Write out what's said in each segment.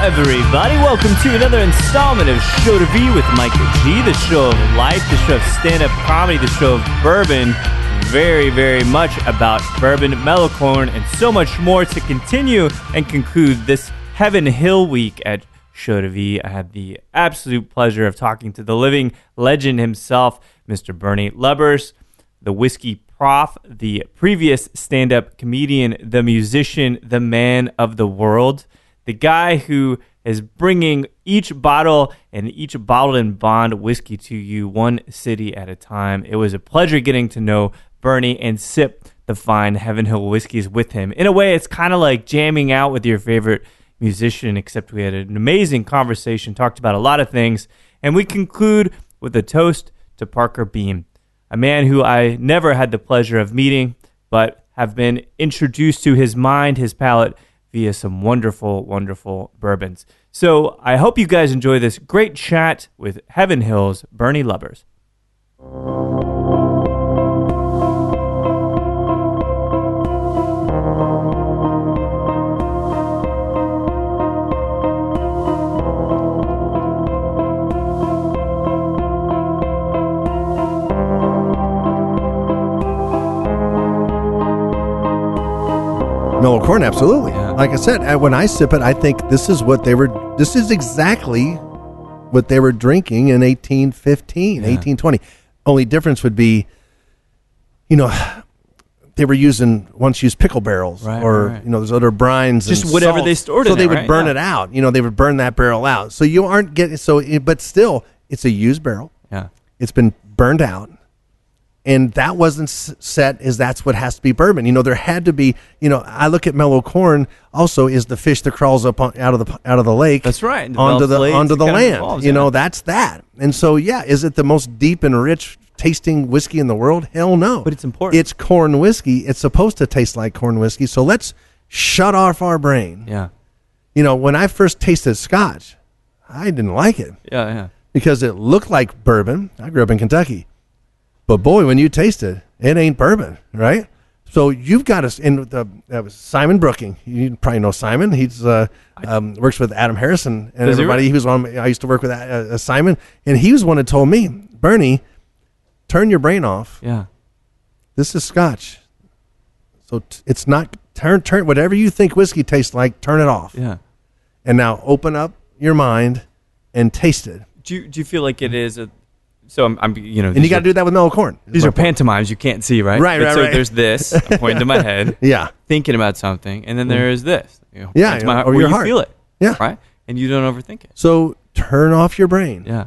Everybody, welcome to another installment of Show to Be with Mike G, the show of life, the show of stand-up comedy, the show of bourbon, very, very much about bourbon, Mellow Corn, and so much more to continue and conclude this Heaven Hill week at Show to Be. I had the absolute pleasure of talking to the living legend himself, Mr. Bernie Lubbers, the Whisky Prof, the previous stand-up comedian, the musician, the man of the world, the guy who is bringing each bottle and each bottled and bond whiskey to you one city at a time. It was a pleasure getting to know Bernie and sip the fine Heaven Hill whiskeys with him. In a way, it's kind of like jamming out with your favorite musician, except we had an amazing conversation, talked about a lot of things, and we conclude with a toast to Parker Beam, a man who I never had the pleasure of meeting, but have been introduced to his mind, his palate, via some wonderful, wonderful bourbons. So I hope you guys enjoy this great chat with Heaven Hill's Bernie Lubbers. Mellow Corn, absolutely. Yeah. Like I said, when I sip it, I think this is exactly what they were drinking in 1815, 1820. Only difference would be, they were once used pickle barrels, right. There's other brines. Just and whatever salt. they stored so in they it, would right? burn it out. They would burn that barrel out. So you aren't getting, but still, it's a used barrel. Yeah. It's been burned out. And that wasn't set as that's what has to be bourbon. There had to be. I look at Mellow Corn also is the fish that crawls up out of the lake. That's right. Onto the land. Evolves, that's that. And so is it the most deep and rich tasting whiskey in the world? Hell no. But it's important. It's corn whiskey. It's supposed to taste like corn whiskey. So let's shut off our brain. Yeah. When I first tasted Scotch, I didn't like it. Yeah. Because it looked like bourbon. I grew up in Kentucky. But boy, when you taste it, it ain't bourbon, right? So you've got to, and that was Simon Brooking. You probably know Simon. He's works with Adam Harrison and everybody. He was on. I used to work with Simon, and he was one that told me, Bernie, turn your brain off. Yeah, this is Scotch, so it's not turn whatever you think whiskey tastes like. Turn it off. Yeah, and now open up your mind and taste it. Do you feel like it is a? So I'm and you got to do that with Mellow Corn. These are pantomimes you can't see, right? Right. So there's this. I'm pointing to my head. Yeah. Thinking about something, and then there is this. Or your heart. You feel it. Yeah. Right. And you don't overthink it. So turn off your brain. Yeah.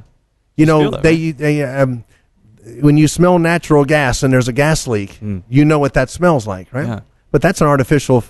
When you smell natural gas and there's a gas leak, you know what that smells like, right? Yeah. But that's an artificial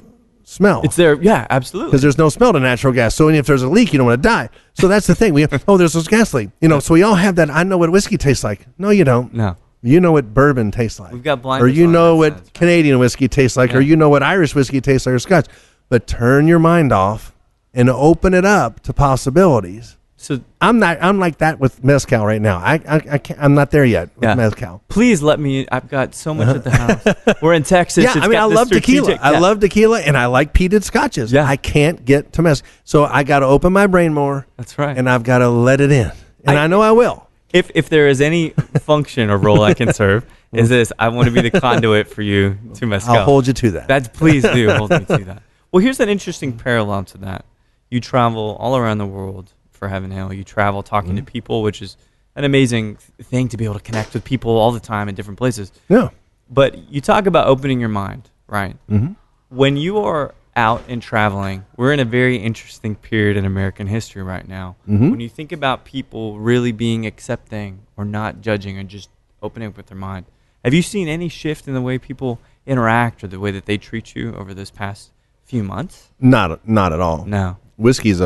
smell. It's there, yeah, absolutely. Because there's no smell to natural gas. So if there's a leak, you don't want to die. So that's the thing. There's this gas leak. So we all have that. I know what whiskey tastes like. No, you don't. No. You know what bourbon tastes like. We've got blinders. Or you know what Canadian whiskey tastes like, or you know what Irish whiskey tastes like, or Scotch. But turn your mind off and open it up to possibilities. So I'm like that with mezcal right now. I'm not there yet with mezcal. Please let me. I've got so much at the house. We're in Texas. Yeah, I love tequila. I love tequila, and I like peated scotches. Yeah. I can't get to mezcal, so I got to open my brain more. That's right. And I've got to let it in, and I know I will. If there is any function or role I can serve, is this: I want to be the conduit for you to mezcal. I'll hold you to that. Please do hold me to that. Well, here's an interesting parallel to that. You travel all around the world for Heaven Hill. You travel talking to people, which is an amazing thing to be able to connect with people all the time in different places. Yeah. But you talk about opening your mind, right? Mm-hmm. When you are out and traveling, we're in a very interesting period in American history right now. Mm-hmm. When you think about people really being accepting or not judging and just opening up with their mind, have you seen any shift in the way people interact or the way that they treat you over this past few months? Not at all. No. Whiskey's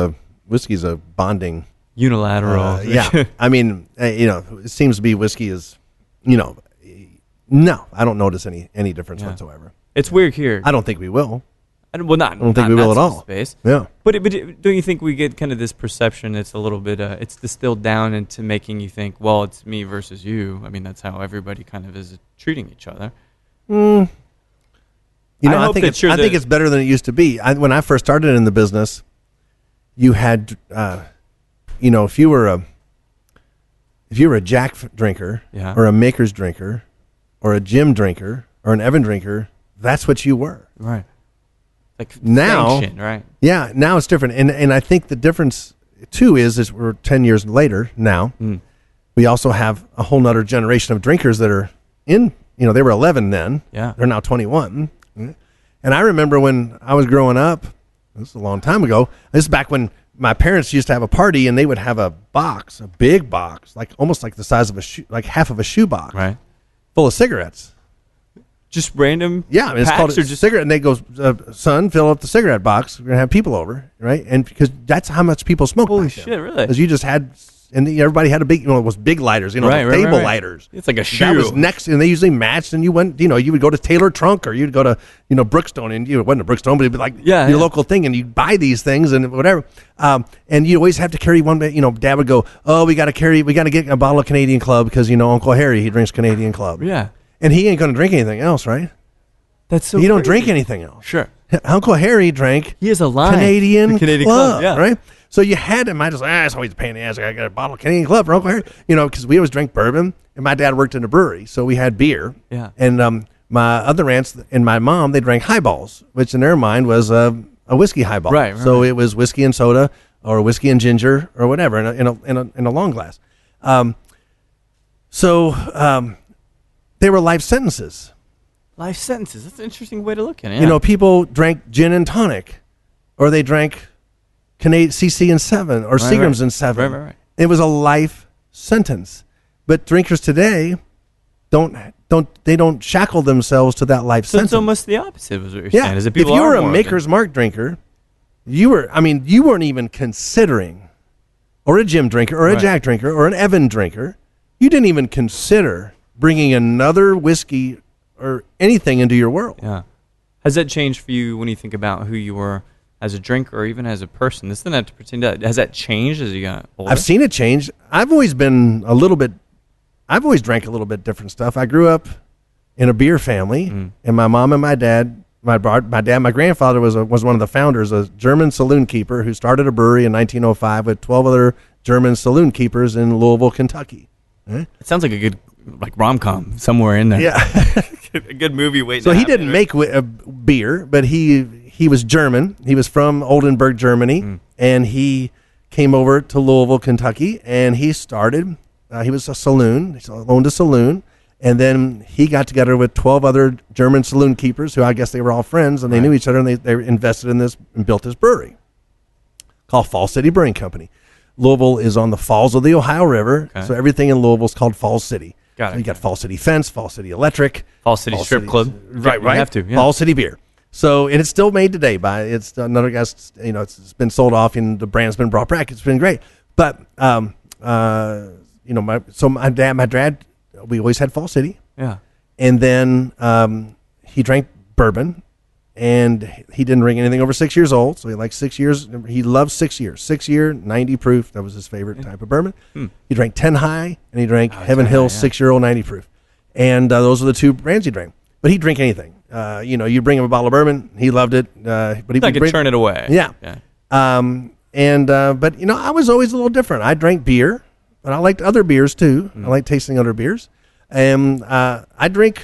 whiskey's a bonding. Unilateral. Yeah. I mean, it seems to be whiskey is, no, I don't notice any difference whatsoever. It's weird here. I don't think we will. I don't think we will at all. Space. Yeah. But don't you think we get kind of this perception? It's a little bit. It's distilled down into making you think, well, it's me versus you. I mean, that's how everybody kind of is treating each other. I think it's better than it used to be. When I first started in the business, you had, if you were a Jack drinker, or a Maker's drinker, or a Jim drinker, or an Evan drinker, that's what you were. Right. Like now, right? Yeah, now it's different, and I think the difference too is we're 10 years later now. We also have a whole nother generation of drinkers that are in. They were 11 then. Yeah, they're now 21. And I remember when I was growing up. This is a long time ago. This is back when my parents used to have a party, and they would have a big box, like almost like the size of a shoe, like half of a shoebox, right, full of cigarettes. Just random, it's called a cigarette. And they go, son, fill up the cigarette box. We're gonna have people over, right? And because that's how much people smoke. Holy shit, really? Because you just had, and everybody had a big, it was big lighters, table lighters. It's like a shoe. That was next, and they usually matched. And you went, you would go to Taylor Trunk, or you'd go to, Brookstone, and it wasn't a Brookstone, but it'd be like your local thing, and you'd buy these things and whatever. And you always have to carry one. Dad would go, oh, we got to get a bottle of Canadian Club because Uncle Harry, he drinks Canadian Club. Yeah. And he ain't going to drink anything else, right? That's so. You don't drink anything else. Sure. Uncle Harry drank. He has a line. Canadian Club, yeah. Right? So you had him. I just, it's always a pain in the ass. I got a bottle of Canadian Club for Uncle Harry. Because we always drank bourbon, and my dad worked in a brewery, so we had beer. Yeah. And my other aunts and my mom, they drank highballs, which in their mind was a whiskey highball. Right. So it was whiskey and soda, or whiskey and ginger, or whatever, in a long glass. They were life sentences. Life sentences. That's an interesting way to look at it. Yeah. People drank gin and tonic, or they drank CC and 7, or Seagram's and 7. Right. It was a life sentence. But drinkers today don't shackle themselves to that life sentence. It's almost the opposite, was what you're saying. Is that people if you were a Maker's Mark drinker, you weren't even considering, or a Jim drinker, or a Jack drinker, or an Evan drinker. You didn't even consider bringing another whiskey or anything into your world. Yeah. Has that changed for you when you think about who you were as a drinker or even as a person? This doesn't have to pretend that. Has that changed as you got older? I've seen it change. I've always drank a little bit different stuff. I grew up in a beer family, and my mom and my dad, my grandfather was one of the founders, a German saloon keeper who started a brewery in 1905 with 12 other German saloon keepers in Louisville, Kentucky. It sounds like a good rom-com somewhere in there. Yeah. A good movie waiting. So he didn't make beer, but he was German. He was from Oldenburg, Germany, and he came over to Louisville, Kentucky, and he started. He was a saloon. He owned a saloon, and then he got together with 12 other German saloon keepers, who I guess they were all friends, and they knew each other, and they invested in this and built this brewery called Fall City Brewing Company. Louisville is on the falls of the Ohio River, so everything in Louisville is called Fall City. Got it. You got Fall City Fence, Fall City Electric, Fall City Strip Club. Right. You have to. Yeah. Fall City Beer. So, and it's still made today by it's another guy's. It's been sold off, and the brand's been brought back. It's been great. But my dad, we always had Fall City. Yeah. And then he drank bourbon, and he didn't drink anything over 6 years old. So he liked 6 years. He loved 6 years. 6 year, 90 proof. That was his favorite type of bourbon. He drank 10 High, and he drank Heaven Hill 6-year-old 90 proof. And those are the two brands he drank. But he'd drink anything. You bring him a bottle of bourbon, he loved it. But he could turn it away. Yeah. But I was always a little different. I drank beer, but I liked other beers too. I like tasting other beers. And I drink,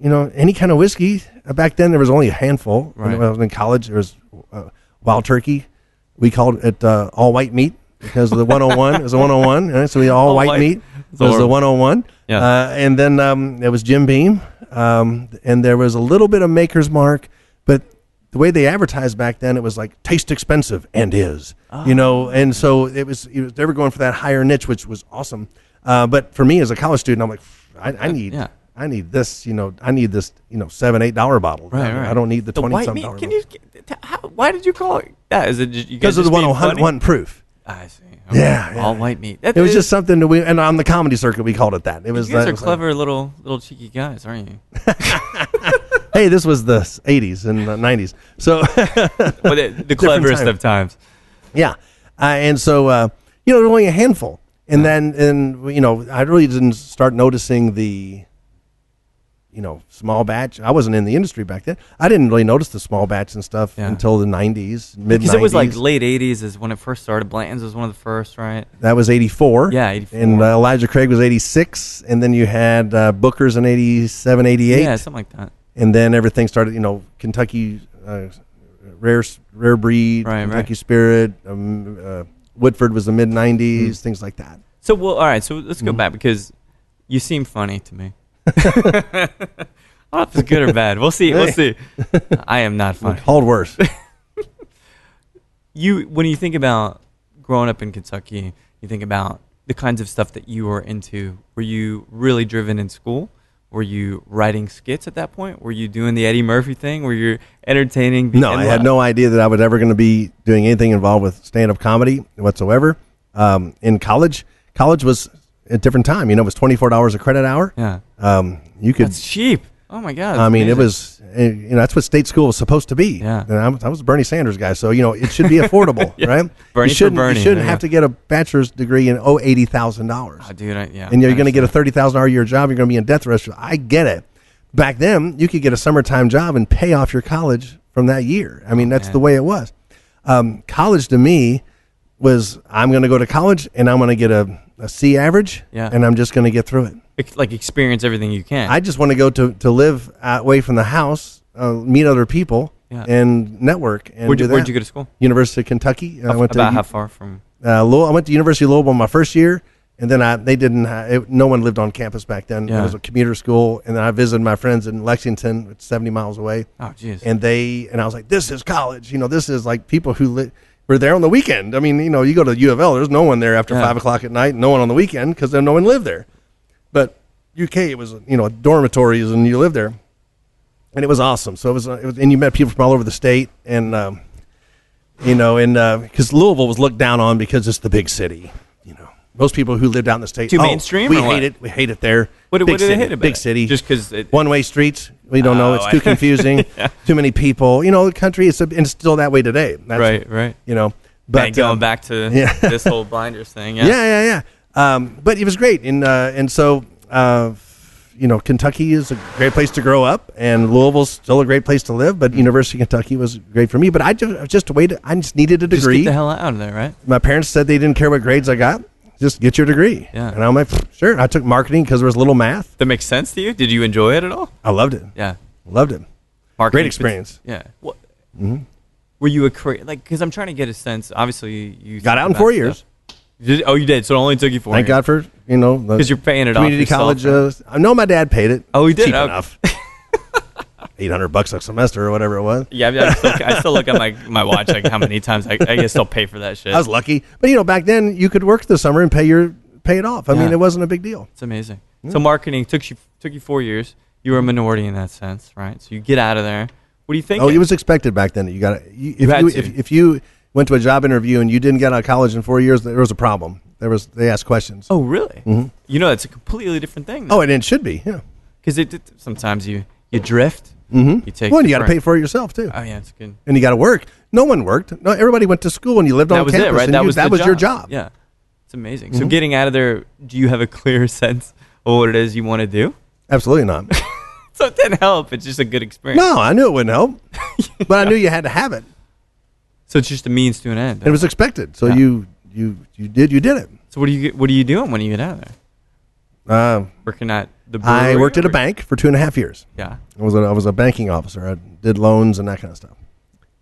any kind of whiskey. Back then, there was only a handful. Right. When I was in college, there was Wild Turkey. We called it all white meat because of the 101. It was a 101. Right? So we all white meat. It was the 101. Yeah. And then there was Jim Beam. And there was a little bit of Maker's Mark. But the way they advertised back then, it was like taste expensive and is. And so they were going for that higher niche, which was awesome. But for me as a college student, I'm like, I I need this, I need this, $7-8 bottle. Right, I don't need the $20-something. Why did you call it that? Is it just, because of the 101 proof? I see. Okay. Yeah. All white meat. It was just something that and on the comedy circuit we called it that. It was. You guys are clever little cheeky guys, aren't you? Hey, this was the 80s and the 90s. So, but the cleverest of times. Yeah. And so, there were only a handful. And then, I really didn't start noticing the, small batch. I wasn't in the industry back then. I didn't really notice the small batch and stuff until the 90s, mid-90s. Because it was like late 80s is when it first started. Blanton's was one of the first, right? That was 84. Yeah, 84. And Elijah Craig was 86. And then you had Booker's in 87, 88. Yeah, something like that. And then everything started, Kentucky rare breed, Kentucky Spirit. Woodford was the mid-90s, things like that. So, all right, so let's go back because you seem funny to me. I don't know if it's good or bad. We'll see. I am not funny. Hold worse. When you think about growing up in Kentucky, you think about the kinds of stuff that you were into. Were you really driven in school? Were you writing skits at that point? Were you doing the Eddie Murphy thing? Were you entertaining? No, I had no idea that I was ever going to be doing anything involved with stand-up comedy whatsoever. In college was a different time. It was $24 a credit hour. Yeah. That's cheap. Oh my God. I mean, it was, that's what state school was supposed to be. Yeah. And I was a Bernie Sanders guy, so, it should be affordable, right? Bernie you shouldn't Bernie, have to get a bachelor's degree and owe $80,000. Oh, dude, And you're going to get a $30,000 a year job. You're going to be in death row. I get it. Back then, you could get a summertime job and pay off your college from that year. I mean, that's the way it was. College to me was, I'm going to go to college and I'm going to get a C average, and I'm just going to get through it. Like experience everything you can. I just want to go to live away from the house, meet other people, and network. And where'd you go to school? University of Kentucky. I went how far from? I went to University of Louisville my first year, and then they didn't. No one lived on campus back then. It was a commuter school, and then I visited my friends in Lexington, it's 70 miles away. Oh, jeez. And I was like, this is college. This is like people who were there on the weekend. I mean, you go to U of L, there's no one there after 5 o'clock at night, no one on the weekend because no one lived there. But UK, it was, dormitories, and you lived there, and it was awesome. So it was, and you met people from all over the state, and because Louisville was looked down on because it's the big city. Most people who lived out in the state, too mainstream. We hate it. We hate it there. What do they hate about big city? Just because one-way streets. We don't know. It's too confusing. Too many people. The country is and it's still that way today. That's, right. But going back to this whole blinders thing. Yeah. But it was great, and so Kentucky is a great place to grow up, and Louisville's still a great place to live. But University of Kentucky was great for me. But I just needed a degree. Just get the hell out of there, right? My parents said they didn't care what grades I got. Just get your degree. Yeah. And I'm like, sure. I took marketing because there was little math. That makes sense to you? Did you enjoy it at all? I loved it. Yeah. Loved it. Marketing, great experience. Yeah. What? Mm-hmm. Were you because I'm trying to get a sense. Obviously, you got out in 4 years. You did. So it only took you 4 years. Thank God for because you're paying it off. Community college. I know my dad paid it. Oh, he did. Cheap enough. $800 a semester or whatever it was. Yeah, I still look at my watch like how many times I guess I'll pay for that shit. I was lucky, but back then you could work the summer and pay it off. I mean, it wasn't a big deal. It's amazing. So marketing took you 4 years. You were a minority in that sense, right? So you get out of there. What do you think? Oh, it was expected back then that you got if you went to a job interview and you didn't get out of college in 4 years, there was a problem. They asked questions. Oh, really? Mm-hmm. It's a completely different thing. Oh, and it should be. Yeah. Because sometimes you drift. Mm-hmm. You take. Well, and you got to pay for it yourself too. Oh yeah, it's good. And you got to work. No one worked. No, everybody went to school and you lived on campus. That was it, right? That was your job. Yeah, it's amazing. So getting out of there, do you have a clear sense of what it is you want to do? Absolutely not. So it didn't help. It's just a good experience. No, I knew it wouldn't help, but I knew you had to have it. So it's just a means to an end. It was expected. So you did it. So what are you doing when you get out of there? Working at the brewery? I worked at a bank for 2.5 years. Yeah. I was a banking officer. I did loans and that kind of stuff.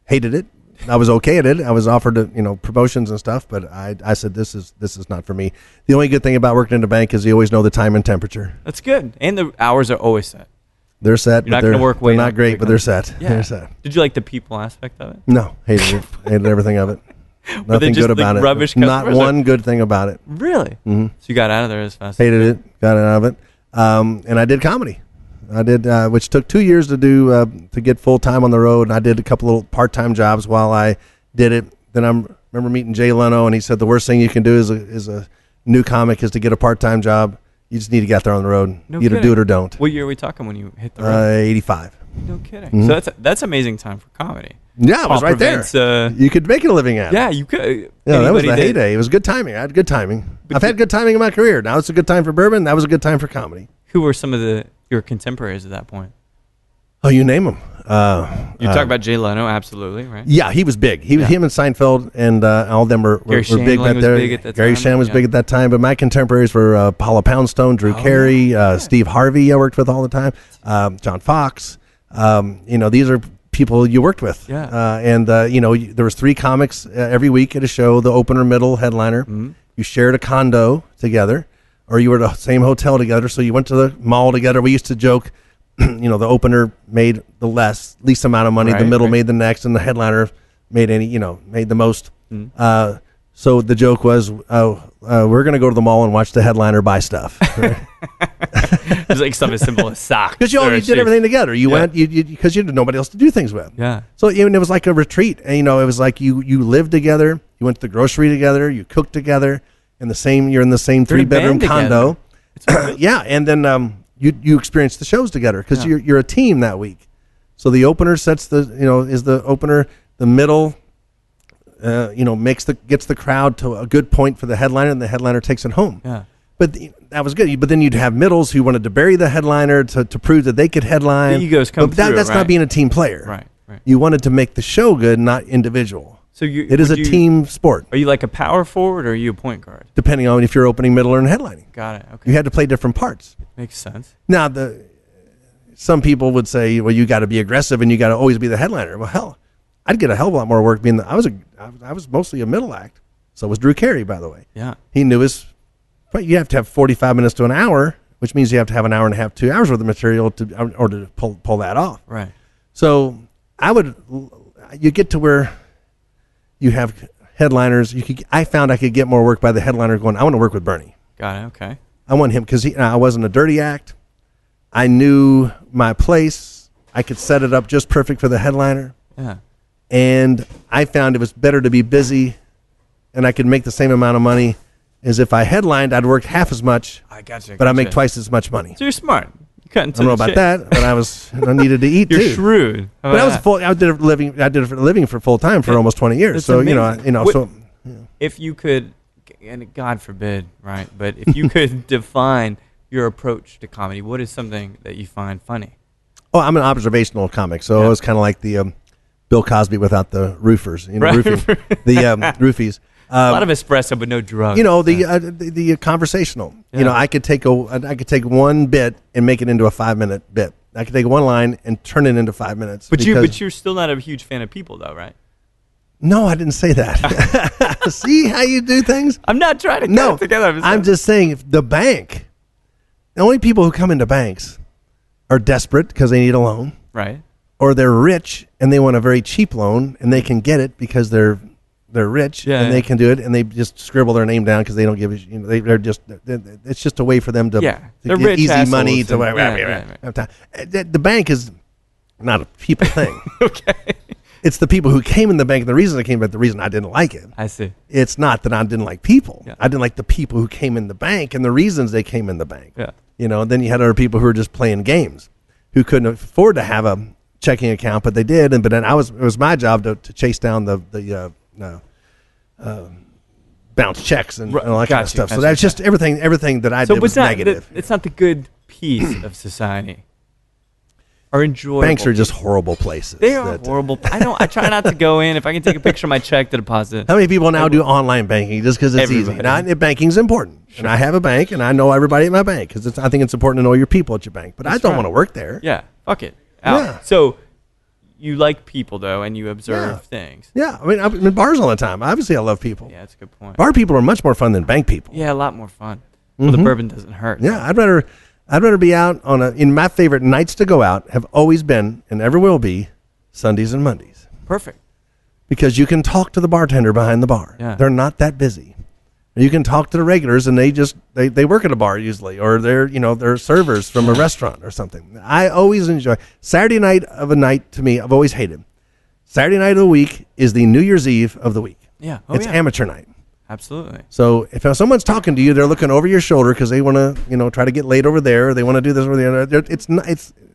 Hated it. I was okay at it. I was offered promotions and stuff, but I said this is not for me. The only good thing about working in a bank is you always know the time and temperature. That's good. And the hours are always set. They're set. You're not going to work way. They're not great, but they're set. Yeah. They're set. Did you like the people aspect of it? No, hated it. Hated everything of it. Nothing good about it. Rubbish not one good thing about it. Really? Mm-hmm. So you got out of there as fast. Hated it. Got out of it. And I did comedy. I did, which took 2 years to do to get full time on the road. And I did a couple little part time jobs while I did it. Then I remember meeting Jay Leno, and he said the worst thing you can do as a new comic is to get a part time job. You just need to get there on the road. No Either kidding. do it or don't. What year are we talking when you hit the road? 85. No kidding. Mm-hmm. So that's amazing time for comedy. Yeah, it was right there. You could make it a living at it. Yeah, you could. Yeah, that was the heyday. It was good timing. I had good timing. I've had good timing in my career. Now it's a good time for bourbon. That was a good time for comedy. Who were some of your contemporaries at that point? Oh, you name them. You talk about Jay Leno, absolutely, right? Yeah, he was big. Him and Seinfeld and all of them were big back there. Big at that Gary time. Shan was big at that time. But my contemporaries were Paula Poundstone, Drew Carey, Steve Harvey I worked with all the time, John Fox. These are people you worked with. Yeah. There was 3 comics every week at a show, the opener, middle, headliner. Mm-hmm. You shared a condo together, or you were at the same hotel together, so you went to the mall together. We used to joke, the opener made the least amount of money, the middle made the next, and the headliner made the most. Mm-hmm. So the joke was, we're going to go to the mall and watch the headliner buy stuff. Right? It's like something as simple as socks. Because you did everything together. You went because you had nobody else to do things with. Yeah. So even it was like a retreat. And, it was like you lived together. You went to the grocery together. You cooked together you're in the same 3-bedroom condo. Yeah. And then you experience the shows together because you're a team that week. So the opener sets is the opener. The middle gets the crowd to a good point for the headliner, and the headliner takes it home. Yeah. But that was good. But then you'd have middles who wanted to bury the headliner to prove that they could headline. The egos come through. That's not being a team player. Right. You wanted to make the show good, not individual. So it is a team sport. Are you like a power forward, or are you a point guard? Depending on if you're opening, middle, or headlining. Got it. Okay. You had to play different parts. Makes sense. Now, some people would say, well, you got to be aggressive and you got to always be the headliner. Well, hell, I'd get a hell of a lot more work being I was mostly a middle act. So was Drew Carey, by the way. Yeah. He knew but you have to have 45 minutes to an hour, which means you have to have an hour and a half, 2 hours worth of material in order to pull that off. Right. So you get to where you have headliners. I found I could get more work by the headliner going, I want to work with Bernie. Got it. Okay. I want him because I wasn't a dirty act. I knew my place. I could set it up just perfect for the headliner. Yeah. And I found it was better to be busy, and I could make the same amount of money as if I headlined. I'd work half as much, but I make twice as much money. So you're smart. You cut into I don't know about that, but I needed to eat you're too. You're shrewd. But I did it for a living for full time for almost 20 years. So amazing. If you could, and God forbid, right? But if you could define your approach to comedy, what is something that you find funny? Oh, I'm an observational comic, so it was kind of like the Bill Cosby without the roofers, roofing, the roofies. A lot of espresso, but no drugs. The conversational. Yeah. I could take one bit and make it into a 5-minute bit. I could take one line and turn it into 5 minutes. But you're still not a huge fan of people, though, right? No, I didn't say that. See how you do things? I'm not trying to cut it together. I'm just saying the bank. The only people who come into banks are desperate because they need a loan, right? Or they're rich and they want a very cheap loan and they can get it because they're rich they can do it, and they just scribble their name down because they don't give it's just a way for them to they're get easy money to The bank is not a people thing. Okay. It's the people who came in the bank. The reason they came, but the reason I didn't like it. I see. It's not that I didn't like people. Yeah. I didn't like the people who came in the bank and the reasons they came in the bank. Yeah. And then you had other people who were just playing games, who couldn't afford to have a checking account, but they did. But then it was my job to chase down the bounce checks and all that kind of stuff. So that's just everything that I did was negative. It's not the good piece of society. Are enjoyable. Banks are just horrible places. They are horrible. I try not to go in. If I can take a picture of my check to deposit. How many people now do online banking just because it's easy? Now, banking's important. Sure. And I have a bank, and I know everybody at my bank because I think it's important to know your people at your bank. But I don't want to work there. Yeah, fuck it. Out. Yeah. So you like people, though, and you observe things. Yeah, I'm in bars all the time. Obviously, I love people. Yeah, that's a good point. Bar people are much more fun than bank people. Yeah, a lot more fun. Well, the bourbon doesn't hurt. Yeah, I'd rather be out in my favorite nights to go out have always been and ever will be Sundays and Mondays. Perfect. Because you can talk to the bartender behind the bar. Yeah. They're not that busy. Or you can talk to the regulars, and they work at a bar usually, or they're servers from a restaurant or something. I always enjoy Saturday night of a night. To me, I've always hated. Saturday night of the week is the New Year's Eve of the week. Yeah, it's amateur night. Absolutely. So if someone's talking to you, they're looking over your shoulder because they want to, try to get laid over there. Or they want to do this over there.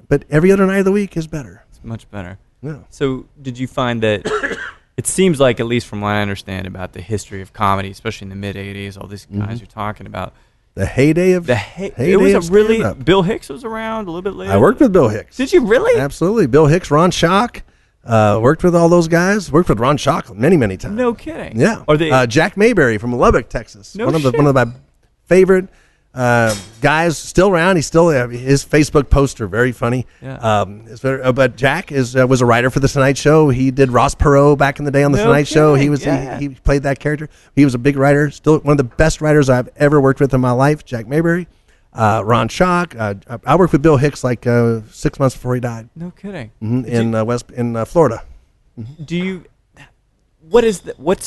But every other night of the week is better. It's much better. Yeah. So did you find that it seems like, at least from what I understand about the history of comedy, especially in the mid '80s, all these guys you're talking about, the heyday of it was a really Bill Hicks was around a little bit later. I worked with Bill Hicks. Did you really? Absolutely. Bill Hicks, Ron Schock. Worked with all those guys. Worked with Ron Schock many times. No kidding. Yeah. Or they, Jack Mayberry from Lubbock, Texas. No one shit. of my favorite guys. Still around. He's still his Facebook posts are very funny. Yeah. But Jack was a writer for the Tonight Show. He did Ross Perot back in the day on the Tonight Show. He was he played that character. He was a big writer. Still one of the best writers I've ever worked with in my life. Jack Mayberry. Ron Schock. I worked with Bill Hicks like 6 months before he died. No kidding. In Florida. Do you? What's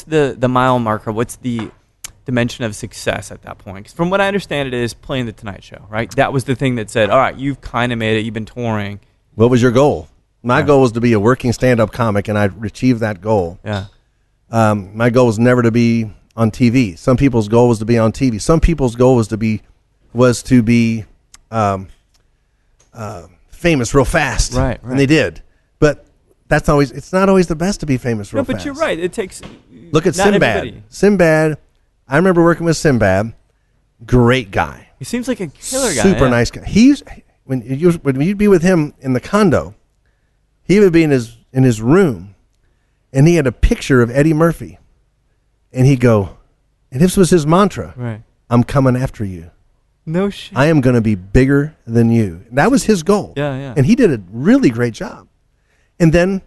the mile marker? What's the dimension of success at that point? 'Cause from what I understand, it is playing the Tonight Show, right? That was the thing that said, all right, you've kind of made it. You've been touring. What was your goal? My goal was to be a working stand-up comic, and I achieved that goal. Yeah. My goal was never to be on TV. Some people's goal was to be on TV. Some people's goal was to be famous real fast. Right. And they did. But it's not always the best to be famous real fast. No, but you're right. It takes. Look at not Sinbad. everybody. Sinbad, I remember working with Sinbad. Great guy. He seems like a killer guy. Super nice guy. When you'd be with him in the condo, he would be in his room, and he had a picture of Eddie Murphy, and he'd go, and this was his mantra: Right. I'm coming after you. No shit. I am going to be bigger than you. That was his goal. Yeah. And he did a really great job. And then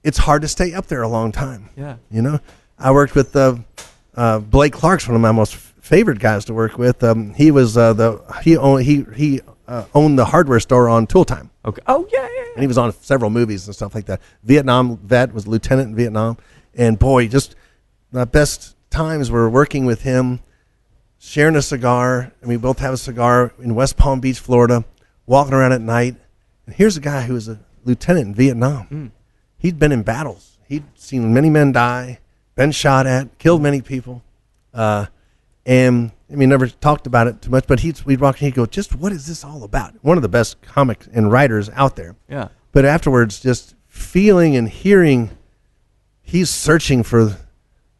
it's hard to stay up there a long time. Yeah. I worked with Blake Clark's one of my most favorite guys to work with. He was he owned the hardware store on Tool Time. Okay. Oh yeah. And he was on several movies and stuff like that. Vietnam vet, was lieutenant in Vietnam, and boy, just the best times were working with him, sharing a cigar, and we both have a cigar in West Palm Beach, Florida, walking around at night. And here's a guy who was a lieutenant in Vietnam. He'd been in battles. He'd seen many men die, been shot at, killed many people. And never talked about it too much, but we'd walk and he'd go, just what is this all about? One of the best comics and writers out there. Yeah. But afterwards, just feeling and hearing, he's searching for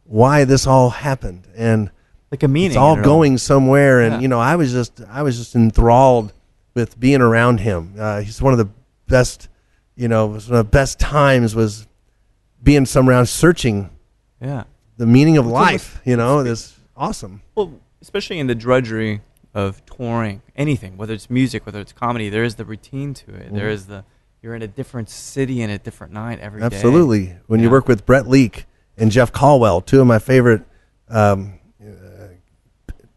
why this all happened. And like a meaning. It's all going somewhere. And, I was just enthralled with being around him. He's one of the best, one of the best times was being around searching the meaning of life, this awesome. Well, especially in the drudgery of touring, anything, whether it's music, whether it's comedy, there is the routine to it. There is you're in a different city and a different night every day. Absolutely. When you work with Brett Leake and Jeff Caldwell, two of my favorite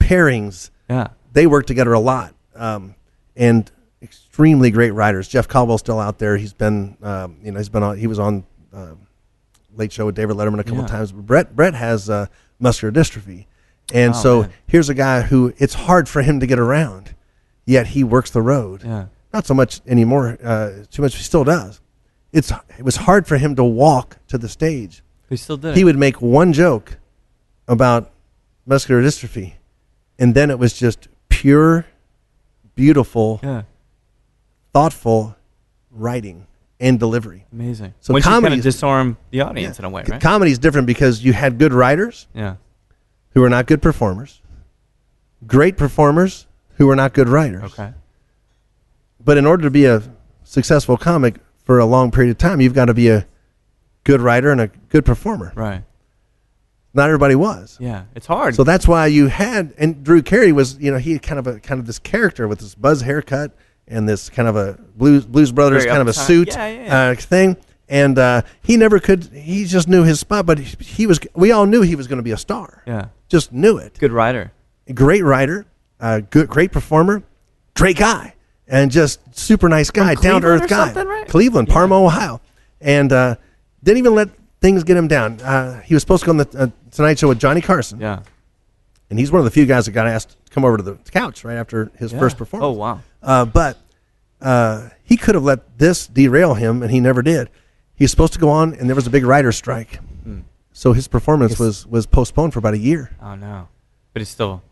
pairings, they work together a lot. And extremely great writers. Jeff Caldwell's still out there. He's been, he was on Late Show with David Letterman a couple of times. Brett has muscular dystrophy. And here's a guy who it's hard for him to get around, yet he works the road. Yeah. Not so much anymore, too much he still does. It was hard for him to walk to the stage. He still did. He would make one joke about muscular dystrophy, and then it was just pure, beautiful, thoughtful writing and delivery. Amazing. So once you comedy kind of disarm the audience in a way, right? Comedy is different because you had good writers who are not good performers, great performers who are not good writers. Okay. But in order to be a successful comic for a long period of time, you've got to be a good writer and a good performer. Right. Not everybody was. Yeah, it's hard. So that's why you had, and Drew Carey was, he had kind of this character with this buzz haircut and this kind of a Blues Brothers Very kind of a uptight. suit Yeah. thing. And he never could. He just knew his spot. But we all knew he was going to be a star. Yeah. Just knew it. Good writer. Great writer. Great performer. Great guy. And just super nice guy. Down to earth guy. Right? Cleveland, Parma, Ohio. And didn't even let things get him down. He was supposed to go on the Tonight Show with Johnny Carson. Yeah. and he's one of the few guys that got asked to come over to the couch right after his first performance. Oh, wow. But he could have let this derail him, and he never did. He was supposed to go on, and there was a big writer's strike. So his performance was postponed for about a year. Oh, no. But it's still...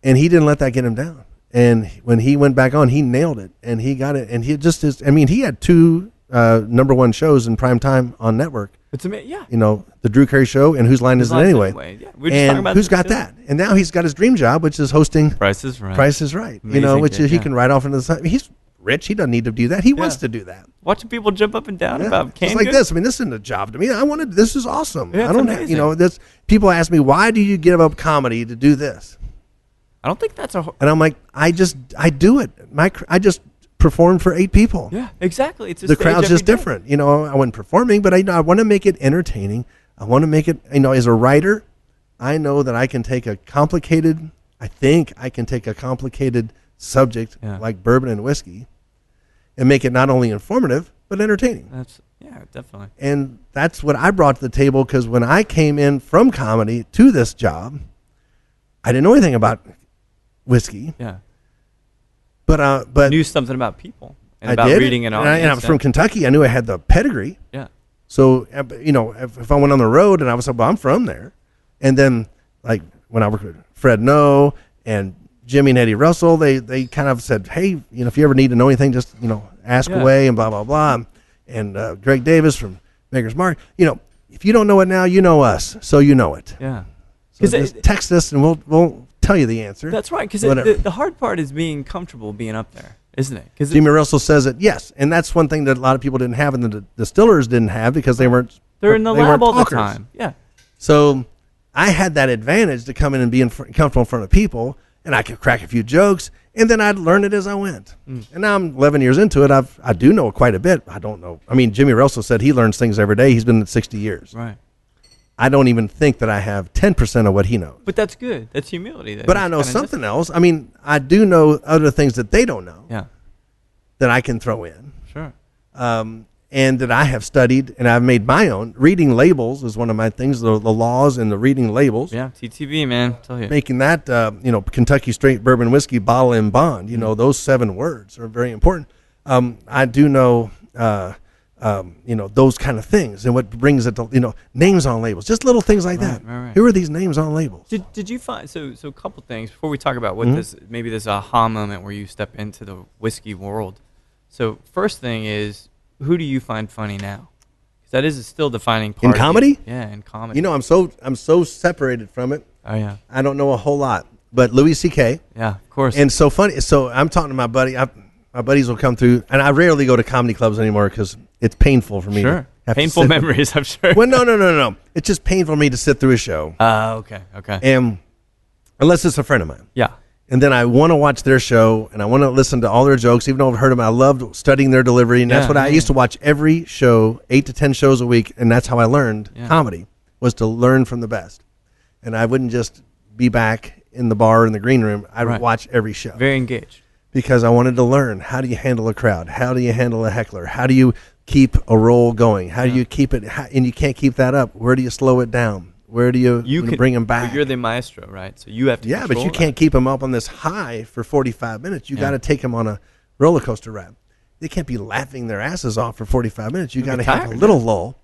And he didn't let that get him down. And when he went back on, he nailed it, and he got it. And he just is... I mean, he had 2 number 1 shows in prime time on network. It's amazing, yeah. You know, the Drew Carey Show and Whose Line Is It Anyway? Yeah. And who's got that? And now he's got his dream job, which is hosting Price is Right. Price is Right. Amazing, you know, which he can ride off into the sun. He's rich. He doesn't need to do that. He wants to do that. Watching people jump up and down about canned It's like goods. this. I mean, this isn't a job to me. This is awesome. Yeah, I don't amazing. you know, this. People ask me, why do you give up comedy to do this? I don't think that's a... And I'm like, I do it. I just performed for 8 people. Yeah, exactly. It's a The stage crowd's every just day. different. You know, I wasn't performing, but I want to make it entertaining. I want to make it, you know, as a writer, I know that I think I can take a complicated subject like bourbon and whiskey and make it not only informative, but entertaining. Yeah, definitely. And that's what I brought to the table, because when I came in from comedy to this job, I didn't know anything about whiskey. Yeah. But Knew something about people and I about did, reading an audience. and I was from Kentucky. I knew I had the pedigree. Yeah. So, you know, if I went on the road and I was like, well, I'm from there. And then, like, when I worked with Fred Noe and Jimmy and Eddie Russell, they kind of said, hey, you know, if you ever need to know anything, just, you know, ask away and blah, blah, blah. And Greg Davis from Maker's Mark, you know, if you don't know it now, you know us, so you know it. Yeah. So just text us and we'll tell you the answer. That's right, because the hard part is being comfortable being up there, isn't it? Jimmy Russell says it, yes. And that's one thing that a lot of people didn't have, and the Distillers didn't have, because they're in the lab all the time. Yeah. So I had that advantage to come in and be comfortable in front of people, and I could crack a few jokes, and then I'd learn it as I went. And now I'm 11 years into it. I do know quite a bit. I don't know. I mean, Jimmy Russell said he learns things every day. He's been at 60 years. Right. I don't even think that I have 10% of what he knows. But that's good. That's humility. But I know something else. I mean, I do know other things that they don't know. Yeah. That I can throw in. Sure. And that I have studied, and I've made my own. Reading labels is one of my things, the laws and the reading labels. Yeah, TTV, man. Tell you. Making that, you know, Kentucky Straight Bourbon Whiskey, bottle and bond. You know, those 7 words are very important. I do know, you know, those kind of things. And what brings it to, you know, names on labels. Just little things like that. Right. Who are these names on labels? Did you find, so a couple things, before we talk about what this aha moment where you step into the whiskey world. So first thing is, who do you find funny now? Because that is still defining part in comedy. Yeah, in comedy. You know, I'm so separated from it. Oh yeah. I don't know a whole lot, but Louis C.K. Yeah, of course. And so funny. So I'm talking to my buddy. My buddies will come through, and I rarely go to comedy clubs anymore because it's painful for me. Sure. Painful memories, I'm sure. Well, no. It's just painful for me to sit through a show. Okay. And unless it's a friend of mine. Yeah. And then I want to watch their show, and I want to listen to all their jokes, even though I've heard them. I loved studying their delivery, and that's what I used to watch every show, 8 to 10 shows a week, and that's how I learned comedy, was to learn from the best. And I wouldn't just be back in the bar in the green room. I would watch every show. Very engaged. Because I wanted to learn, how do you handle a crowd? How do you handle a heckler? How do you keep a roll going? How do you keep it, and you can't keep that up. Where do you slow it down? Where do you bring them back? You're the maestro, right? So you have to but you can't keep them up on this high for 45 minutes. You got to take them on a roller coaster ride. They can't be laughing their asses off for 45 minutes. You got to have a little lull.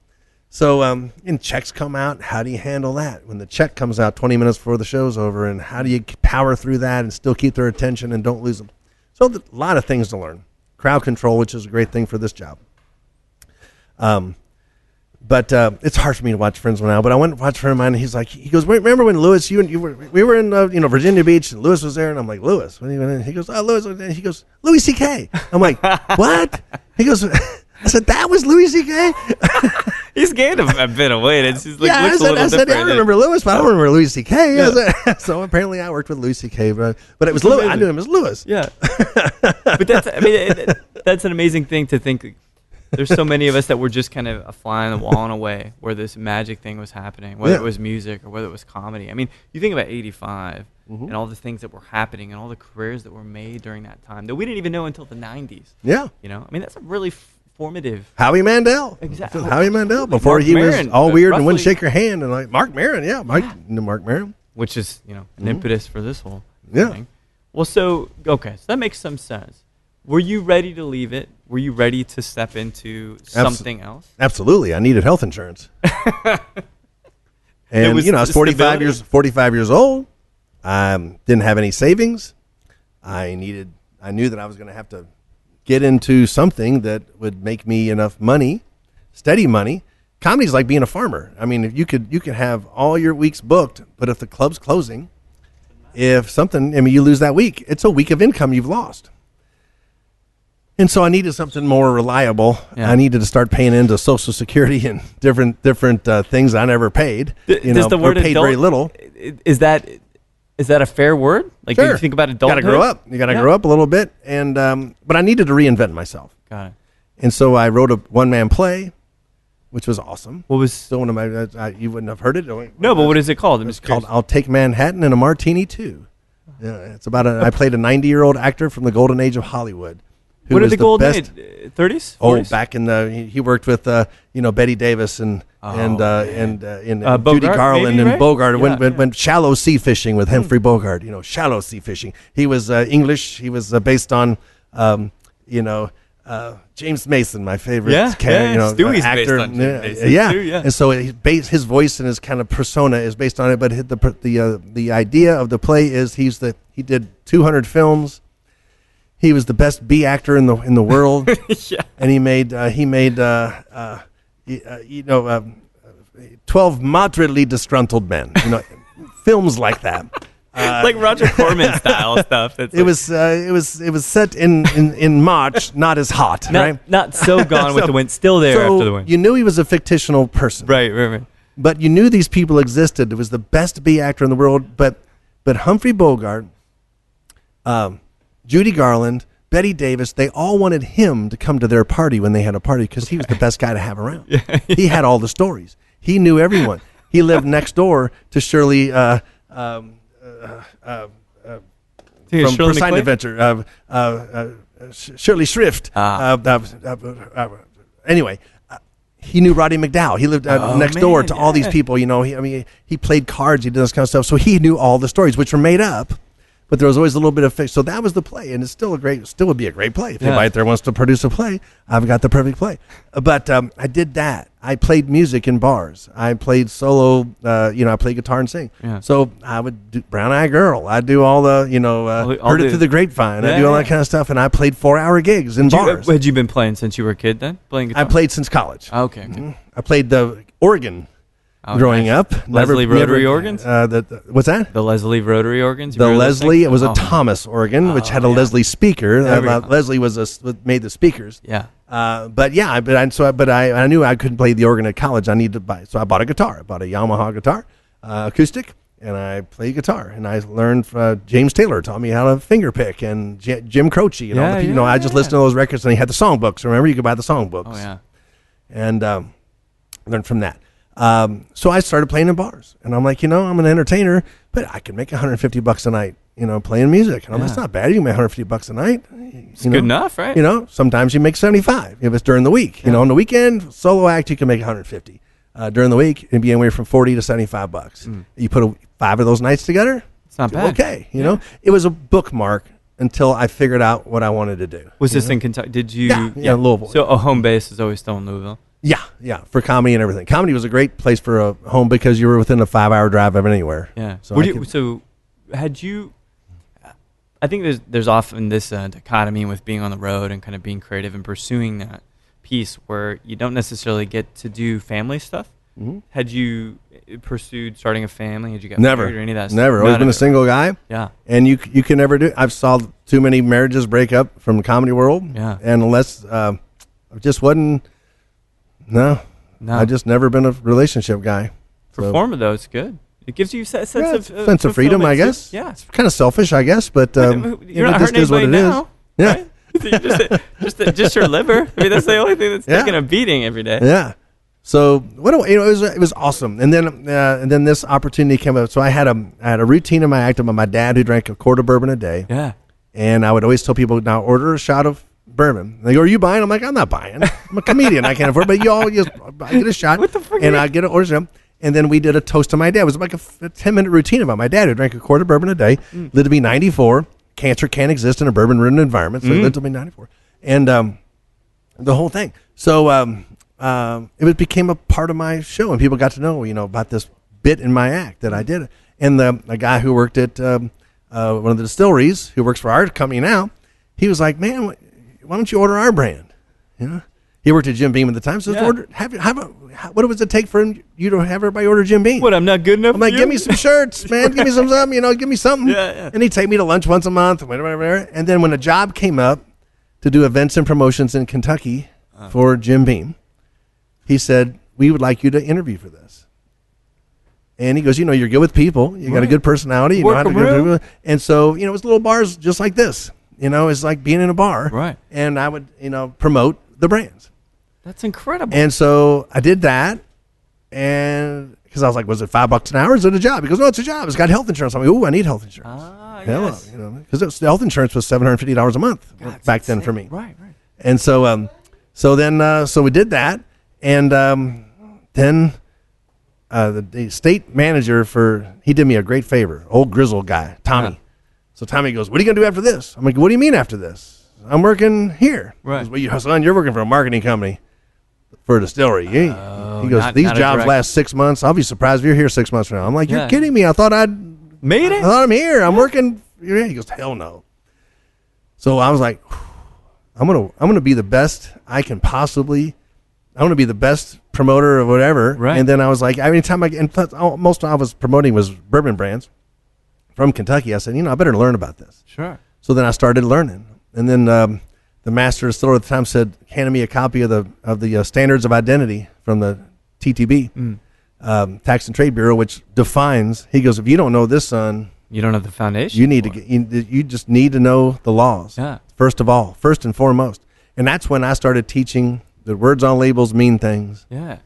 So, and checks come out. How do you handle that? When the check comes out 20 minutes before the show's over, and how do you power through that and still keep their attention and don't lose them? So a lot of things to learn. Crowd control, which is a great thing for this job. But it's hard for me to watch Friends now. But I went to watch a friend of mine, and he goes, wait, remember when Lewis, we were in Virginia Beach, and Lewis was there, and I'm like, Lewis, when he goes, oh, Lewis, and he goes, Louis C.K. I'm like, what? He goes, I said, that was Louis C.K. He's gained a bit of weight. It's just like I said, I remember Lewis, but I don't remember Louis C.K. Yeah. So apparently I worked with Louis C.K., but it was Lewis. I knew him as Lewis. Yeah. But that's an amazing thing to think. There's so many of us that were just kind of a fly on the wall in a way where this magic thing was happening, whether it was music or whether it was comedy. I mean, you think about 85 and all the things that were happening and all the careers that were made during that time that we didn't even know until the 90s. Yeah. You know, I mean, that's a really formative. Howie Mandel. Exactly. Howie Mandel. Before he was all weird and wouldn't shake your hand. And like, Mark Maron. Yeah. Mark Maron. which is, an impetus for this whole Yeah. thing. Well, so that makes some sense. Were you ready to leave it? Were you ready to step into something else? Absolutely. I needed health insurance. And, I was 45 years old. Didn't have any savings. I knew that I was going to have to get into something that would make me enough money, steady money. Comedy's like being a farmer. I mean, if you could have all your weeks booked, but if the club's closing, you lose that week. It's a week of income you've lost. And so I needed something more reliable. Yeah. I needed to start paying into Social Security and different things I never paid. Does the word or paid adult, very little. Is that a fair word? Like, sure. When you think about adulthood? You got to grow up a little bit. And but I needed to reinvent myself. Got it. And so I wrote a one-man play, which was awesome. What was so one of my? You wouldn't have heard it. No, but what is it called? It's called "I'll Take Manhattan and a Martini Too." Yeah, it's about I played a 90-year-old actor from the golden age of Hollywood. What are the golden age? 30s? 40s? Oh, back in he worked with Betty Davis and Judy Garland maybe, and Bogart. Yeah, went shallow sea fishing with Humphrey Bogart. Shallow sea fishing. He was English. He was based on James Mason, my favorite Stewie's actor. Based on James Mason too, And so his voice and his kind of persona is based on it. But the idea of the play is he did 200 films. He was the best B actor in the world. Yeah. And he made 12 moderately disgruntled men. Films like that. Like Roger Corman style stuff. It was set in March, not as hot, right? Not so gone with the wind, still there after the wind. You knew he was a fictional person, right. But you knew these people existed. It was the best B actor in the world. But Humphrey Bogart, Judy Garland, Betty Davis, they all wanted him to come to their party when they had a party because he was the best guy to have around. Yeah. He had all the stories. He knew everyone. He lived next door to Shirley. From Sign Adventure, Shirley Shrift. Anyway, he knew Roddy McDowall. He lived next door to all these people. He played cards. He did this kind of stuff. So he knew all the stories, which were made up. But there was always a little bit of fiction. So that was the play, and it's still would be a great play. If anybody out there wants to produce a play, I've got the perfect play. But I did that. I played music in bars. I played solo. I played guitar and sing. Yeah. So I would do Brown Eyed Girl. I do all the Heard It Through the Grapevine. I do all that kind of stuff, and I played 4-hour gigs in bars. Had you been playing since you were a kid? Then playing guitar. I played since college. Okay. Mm-hmm. I played the organ. Growing up, Leslie rotary organs. What's that? The Leslie rotary organs. The Leslie. It was a Thomas organ, which had a Leslie speaker. Leslie made the speakers. Yeah. I knew I couldn't play the organ at college. I needed to buy, so I bought a guitar. I bought a Yamaha guitar, acoustic, and I played guitar. And I learned. James Taylor taught me how to finger pick, and Jim Croce, and all the people. I just listened to those records, and they had the songbooks. Remember, you could buy the songbooks. Oh yeah. And learned from that. So I started playing in bars, and I'm like, I'm an entertainer, but I can make $150 a night, playing music. And I'm like, that's not bad. You can make $150 a night. It's good enough, right? Sometimes you make 75 if it's during the week. On the weekend, solo act, you can make 150. During the week, it'd be anywhere from 40 to 75 bucks. You put 5 of those nights together. It's not bad. Okay, it was a bookmark until I figured out what I wanted to do. Was this in Kentucky? Did you? Yeah, Louisville. So a home base is always still in Louisville. Yeah, for comedy and everything. Comedy was a great place for a home because you were within a 5-hour drive of anywhere. Yeah. So had you? I think there's often this dichotomy with being on the road and kind of being creative and pursuing that piece where you don't necessarily get to do family stuff. Mm-hmm. Had you pursued starting a family? Had you got married or any of that stuff? Never. Always been a single guy. Yeah. And you can never do. I've saw too many marriages break up from the comedy world. Yeah. And unless I just wasn't. No, I just never been a relationship guy. Performer though, it's good. It gives you a sense of freedom, I guess. Yeah, it's kind of selfish, I guess, but you're not hurting anybody now. Yeah, right? just your liver. I mean, that's the only thing that's taking a beating every day. Yeah. So it was awesome, and then this opportunity came up. So I had a routine in my act about my dad who drank a quart of bourbon a day. Yeah. And I would always tell people, now order a shot of bourbon. They go, are you buying? I'm like, I'm not buying. I'm a comedian. I can't afford it. But I get a shot. What the frick? And I get an order. And then we did a toast to my dad. It was like a 10-minute routine about my dad who drank a quart of bourbon a day, lived to be 94. Cancer can't exist in a bourbon-ridden environment, so he lived to be 94. And the whole thing. So it became a part of my show, and people got to know, about this bit in my act that I did. And a guy who worked at one of the distilleries, who works for our company now, he was like, man, why don't you order our brand? He worked at Jim Beam at the time, so what does it take for you to have everybody order Jim Beam? What, I'm not good enough? I'm like, give me some shirts, man. Give me some something, give me something. Yeah. And he'd take me to lunch once a month, whatever. And then when a job came up to do events and promotions in Kentucky for Jim Beam, he said, we would like you to interview for this. And he goes, you're good with people. You got a good personality. You know how to go. And so, it was little bars just like this. It's like being in a bar. Right. And I would, promote the brands. That's incredible. And so I did that. And because I was like, was it $5 an hour? Is it a job? He goes, no, it's a job. It's got health insurance. I'm like, ooh, I need health insurance. Yes. Because the health insurance was $750 a month back then for me. Right. And so, so we did that. And then the state manager he did me a great favor, old grizzled guy, Tommy. Yeah. So Tommy goes, what are you going to do after this? I'm like, what do you mean after this? I'm working here. Right. He goes, well, son, you're working for a marketing company for a distillery. He goes, these jobs last 6 months. I'll be surprised if you're here 6 months from now. I'm like, you're kidding me. I thought I'd made it. I thought I'm here. I'm working. He goes, hell no. So I was like, I'm gonna be the best I can possibly. I want to be the best promoter or whatever. Right. And then I was like, most I was promoting was bourbon brands from Kentucky. I said, I better learn about this. Sure. So then I started learning. And then the master distiller at the time handed me a copy of the Standards of Identity from the TTB, Tax and Trade Bureau, which defines. He goes, if you don't know this, son, you don't have the foundation. You need you just need to know the laws. Yeah. First and foremost. And that's when I started teaching the words on labels mean things. Yeah.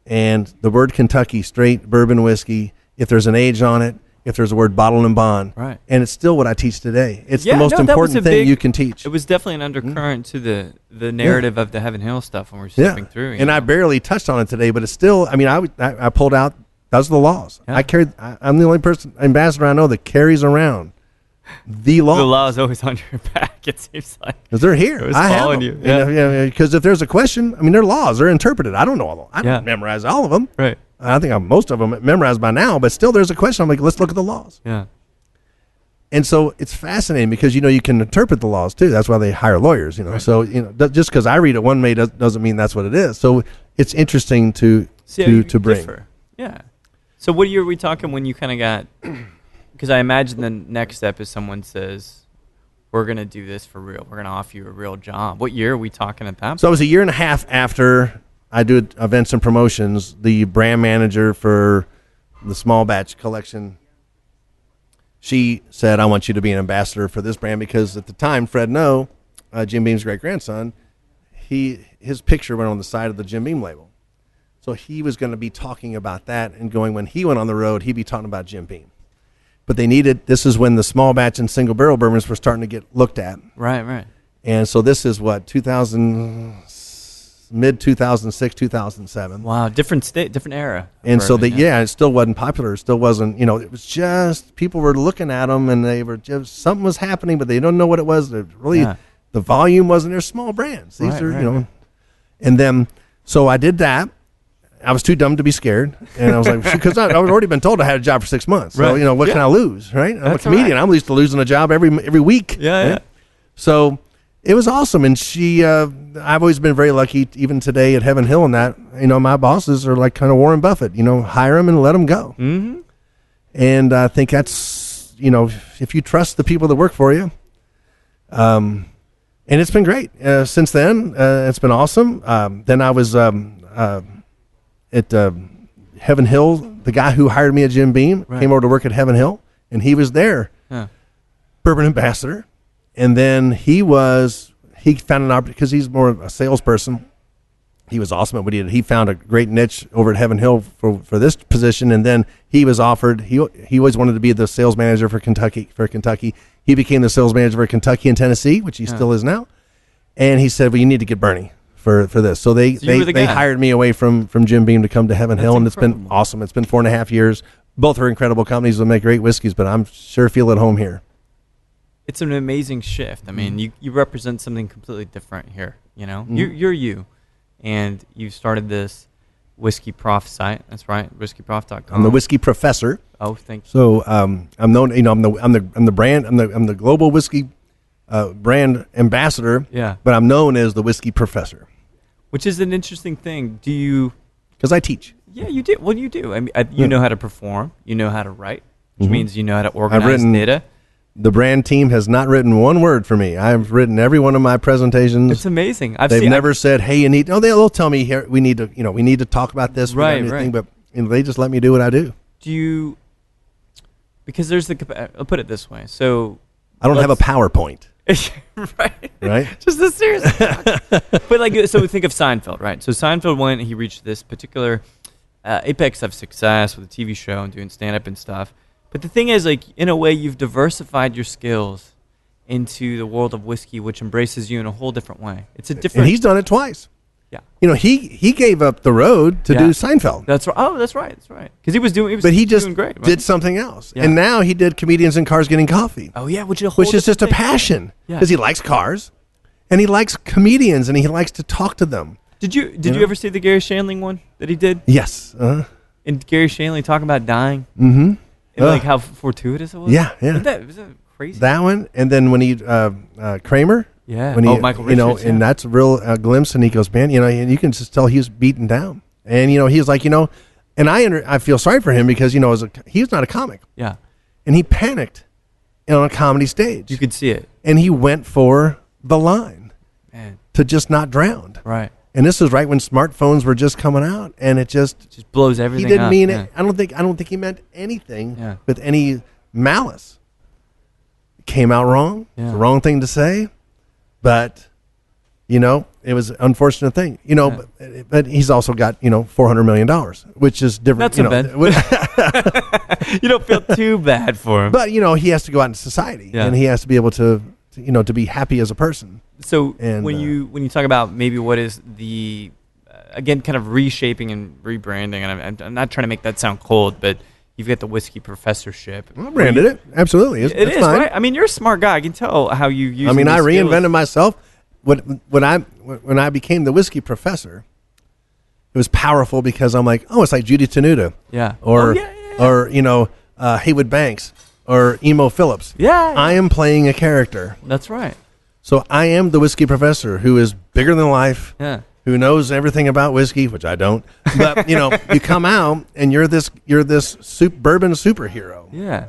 And the word Kentucky, straight bourbon whiskey, if there's an age on it, if there's a word bottle and bond. Right. And it's still what I teach today. It's the most important thing you can teach. It was definitely an undercurrent to the narrative of the Heaven Hill stuff when we're stepping through. And I barely touched on it today, but it's still, I pulled out, those are the laws. Yeah. I'm the only ambassador I know that carries around the law. The law is always on your back, it seems like. Because they're here. I have them. You. Yeah. Because if there's a question, they're laws. They're interpreted. I don't know all of them. I don't memorize all of them. Right. I think most of them memorized by now, but still there's a question. I'm like, let's look at the laws. Yeah. And so it's fascinating because, you can interpret the laws too. That's why they hire lawyers, Right. So, just because I read it one way doesn't mean that's what it is. So it's interesting to bring. Differ. Yeah. So what year are we talking when you kind of got, because I imagine the next step is someone says, we're going to do this for real. We're going to offer you a real job. What year are we talking at that point? So it was a year and a half after I do events and promotions. The brand manager for the small batch collection, she said, I want you to be an ambassador for this brand because at the time, Fred Noe, Jim Beam's great-grandson, his picture went on the side of the Jim Beam label. So he was going to be talking about that and going, when he went on the road, he'd be talking about Jim Beam. But this is when the small batch and single barrel bourbons were starting to get looked at. Right. And so this is what, mid 2006, 2007. Wow, different era. And so it still wasn't popular. It still wasn't, it was just, people were looking at them and they were just, something was happening, but they don't know what it was. The volume wasn't, they're small brands. These are. And then, so I did that. I was too dumb to be scared. And I was like, because I'd already been told I had a job for 6 months. So, what can I lose, right? I'm a comedian. I'm used to losing a job every week. Yeah, right? So it was awesome. And I've always been very lucky, even today at Heaven Hill and that, my bosses are like kind of Warren Buffett, hire them and let them go. Mm-hmm. And I think that's, if you trust the people that work for you, and it's been great. Since then, it's been awesome. Then I was at Heaven Hill. The guy who hired me at Jim Beam came over to work at Heaven Hill, and he was there, bourbon ambassador. And then he found an opportunity, because he's more of a salesperson. He was awesome at what he did. He found a great niche over at Heaven Hill for this position, and then he was offered. He always wanted to be the sales manager for Kentucky. He became the sales manager for Kentucky and Tennessee, which he still is now. And he said, "Well, you need to get Bernie for this. So they hired me away from Jim Beam to come to Heaven Hill, and it's been awesome. It's been 4.5 years. Both are incredible companies that make great whiskeys, but I'm sure feel at home here. It's an amazing shift. I mean, you represent something completely different here. You know, you're you, and you started this Whisky Prof site. That's right, whiskyprof.com. I'm the Whisky Professor. Oh, thank you. So I'm known. You know, I'm the brand. I'm the global whiskey brand ambassador. Yeah. But I'm known as the Whisky Professor, which is an interesting thing. Do you? Because I teach. Yeah, you do. Well, you do. I mean, you know how to perform. You know how to write, which means you know how to organize data. The brand team has not written one word for me. I've written every one of my presentations. It's amazing. They've never said, "Hey, you need." No, they'll tell me here. We need to talk about this. Right. But they just let me do what I do. Do you? Because there's I'll put it this way. So I don't have a PowerPoint. Right. Just a serious talk. But so think of Seinfeld, right? So Seinfeld went. He reached this particular apex of success with a TV show and doing stand-up and stuff. But the thing is, in a way, you've diversified your skills into the world of whiskey, which embraces you in a whole different way. It's a different. And he's done it twice. Yeah. You know, he gave up the road to do Seinfeld. That's right. Oh, that's right. That's right. Because he was doing great. Right? Did something else, and now he did Comedians in Cars Getting Coffee. Oh yeah, which is just a passion because he likes cars, and he likes comedians, and he likes to talk to them. Did you ever see the Gary Shandling one that he did? Yes. And Gary Shandling talking about dying. Mm-hmm. And how fortuitous it was. Yeah. Was that crazy? That one, and then when he Kramer. Yeah. When he, Michael Richards. And that's a real glimpse, and he goes, man, and you can just tell he was beaten down, and he was like, and I feel sorry for him because he's not a comic. Yeah. And he panicked on a comedy stage. You could see it. And he went for the line, man, to just not drown. Right. And this was right when smartphones were just coming out, and it just blows everything. He didn't up. mean it. I don't think he meant anything with any malice. It came out wrong. Yeah. It's the wrong thing to say, but it was an unfortunate thing. But he's also got $400 million, which is different. That's bad. You don't feel too bad for him, but he has to go out in society, and he has to be able to be happy as a person. So when you talk about maybe what is the again kind of reshaping and rebranding, and I'm not trying to make that sound cold, but you've got the Whisky Professorship. I branded it. Absolutely. It is fine. Right. I mean, you're a smart guy. I can tell how you use. I mean, I reinvented myself when I became the Whisky Professor. It was powerful because I'm like, it's like Judy Tenuta, or Haywood Banks, or Emo Phillips. Yeah. I am playing a character. That's right. So I am the Whisky Professor who is bigger than life, who knows everything about whiskey, which I don't. But you come out and you're this bourbon superhero. Yeah.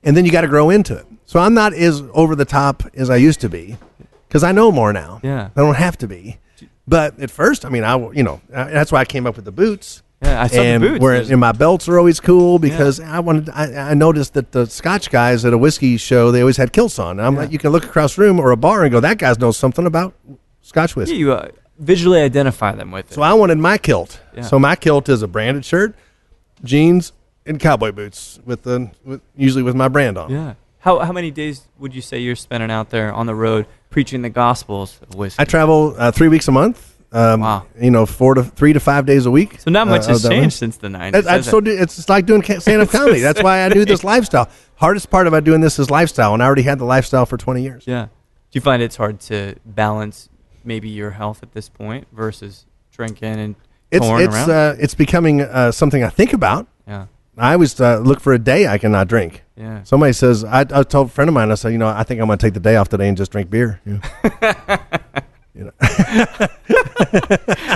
And then you got to grow into it. So I'm not as over the top as I used to be because I know more now. Yeah. I don't have to be. But at first, I mean, that's why I came up with the boots. Yeah, I saw the boots. And my belts are always cool because I noticed that the Scotch guys at a whiskey show, they always had kilts on. And I'm like, you can look across the room or a bar and go, that guy knows something about Scotch whiskey. Yeah, you visually identify them with it. So I wanted my kilt. Yeah. So my kilt is a branded shirt, jeans, and cowboy boots usually with my brand on. Yeah. How many days would you say you're spending out there on the road preaching the gospels of whiskey? I travel 3 weeks a month. Wow. 3 to 5 days a week. So not much has changed since the 90s. It's like doing stand-up comedy. That's why I do this lifestyle. Hardest part about doing this is lifestyle, and I already had the lifestyle for 20 years. Yeah. Do you find it's hard to balance maybe your health at this point versus drinking and touring around? It's becoming something I think about. Yeah. I always look for a day I cannot drink. Yeah. Somebody says, I told a friend of mine, I said, I think I'm going to take the day off today and just drink beer. I'm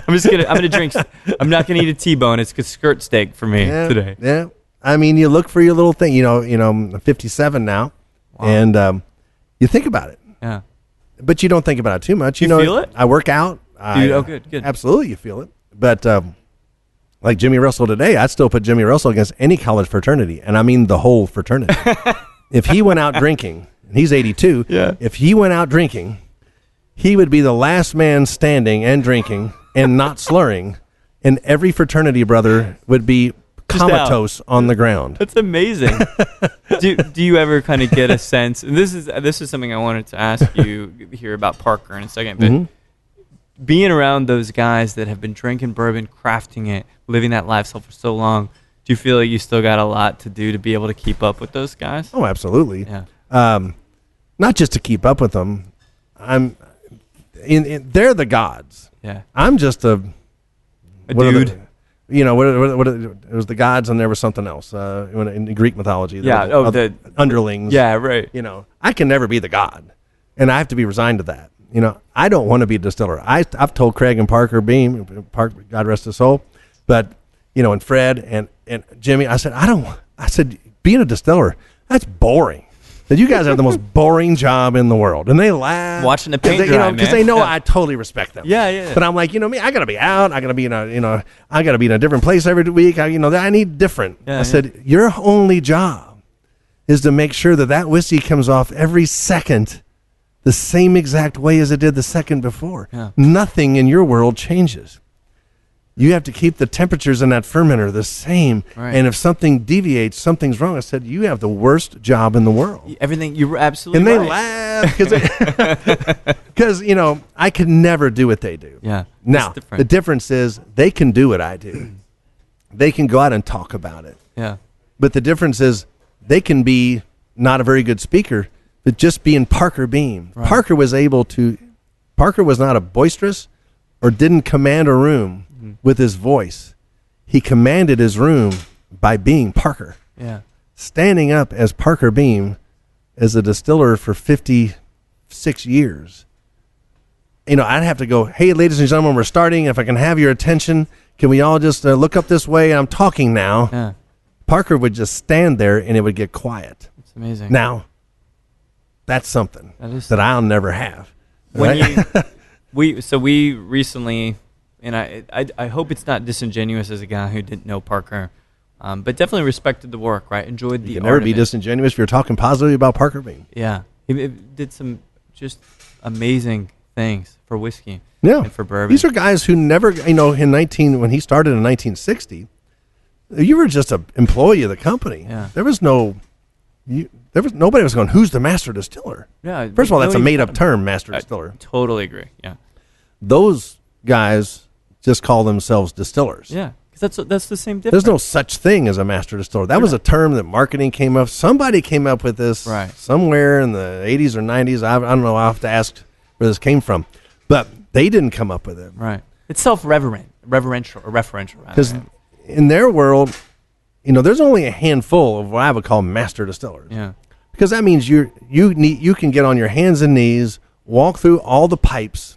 gonna drink. I'm not gonna eat a T-bone. It's a skirt steak for me today. Yeah. I mean, you look for your little thing. I'm 57 now, and you think about it. Yeah. But you don't think about it too much. You feel it? I work out. Good. Absolutely, you feel it. But like Jimmy Russell today, I'd still put Jimmy Russell against any college fraternity, and I mean the whole fraternity. If he went out drinking, and he's 82. Yeah. If he went out drinking, he would be the last man standing and drinking and not slurring, and every fraternity brother would be comatose on the ground. That's amazing. Do you ever kind of get a sense? And this is something I wanted to ask you here about Parker in a second. But being around those guys that have been drinking bourbon, crafting it, living that lifestyle for so long, do you feel like you still got a lot to do to be able to keep up with those guys? Oh, absolutely. Yeah. Not just to keep up with them. They're the gods. Yeah. I'm just a dude. It was the gods, and there was something else in the Greek mythology. The underlings. Yeah, right. I can never be the god, and I have to be resigned to that. I don't want to be a distiller. I've told Craig and Parker Beam, God rest his soul, but and Fred and Jimmy, I said being a distiller, that's boring. That you guys have the most boring job in the world, and they laugh watching the paint dry, because they know I totally respect them. Yeah. But I'm like, me, I gotta be out. I gotta be I gotta be in a different place every week. I need different. I said, your only job is to make sure that whiskey comes off every second the same exact way as it did the second before. Yeah. Nothing in your world changes. You have to keep the temperatures in that fermenter the same. Right. And if something deviates, something's wrong. I said, you have the worst job in the world. Everything, you're absolutely and they right. laugh because I could never do what they do. Yeah. Now, the difference is they can do what I do. They can go out and talk about it. Yeah. But the difference is they can be not a very good speaker, but just being Parker Beam. Right. Parker was not a boisterous or didn't command a room with his voice. He commanded his room by being Parker. Yeah. Standing up as Parker Beam as a distiller for 56 years. I'd have to go, hey, ladies and gentlemen, we're starting. If I can have your attention, can we all just look up this way? I'm talking now. Yeah. Parker would just stand there and it would get quiet. It's amazing. Now, that's something that I'll never have. When we recently, and I hope it's not disingenuous as a guy who didn't know Parker, but definitely respected the work, right? Enjoyed the art. You can never be disingenuous if you're talking positively about Parker Beam. Yeah. He did some just amazing things for whiskey and for bourbon. These are guys who never, when he started in 1960, you were just an employee of the company. Yeah. There was nobody was going, who's the master distiller? Yeah. First of all, that's a made-up term, master distiller. I totally agree, yeah. Those guys just call themselves distillers. Yeah, because that's the same difference. There's no such thing as a master distiller. That was a term that marketing came up. Somebody came up with this somewhere in the 80s or 90s. I don't know. I'll have to ask where this came from. But they didn't come up with it. Right. It's referential. Because in their world, there's only a handful of what I would call master distillers. Yeah. Because that means you can get on your hands and knees, walk through all the pipes.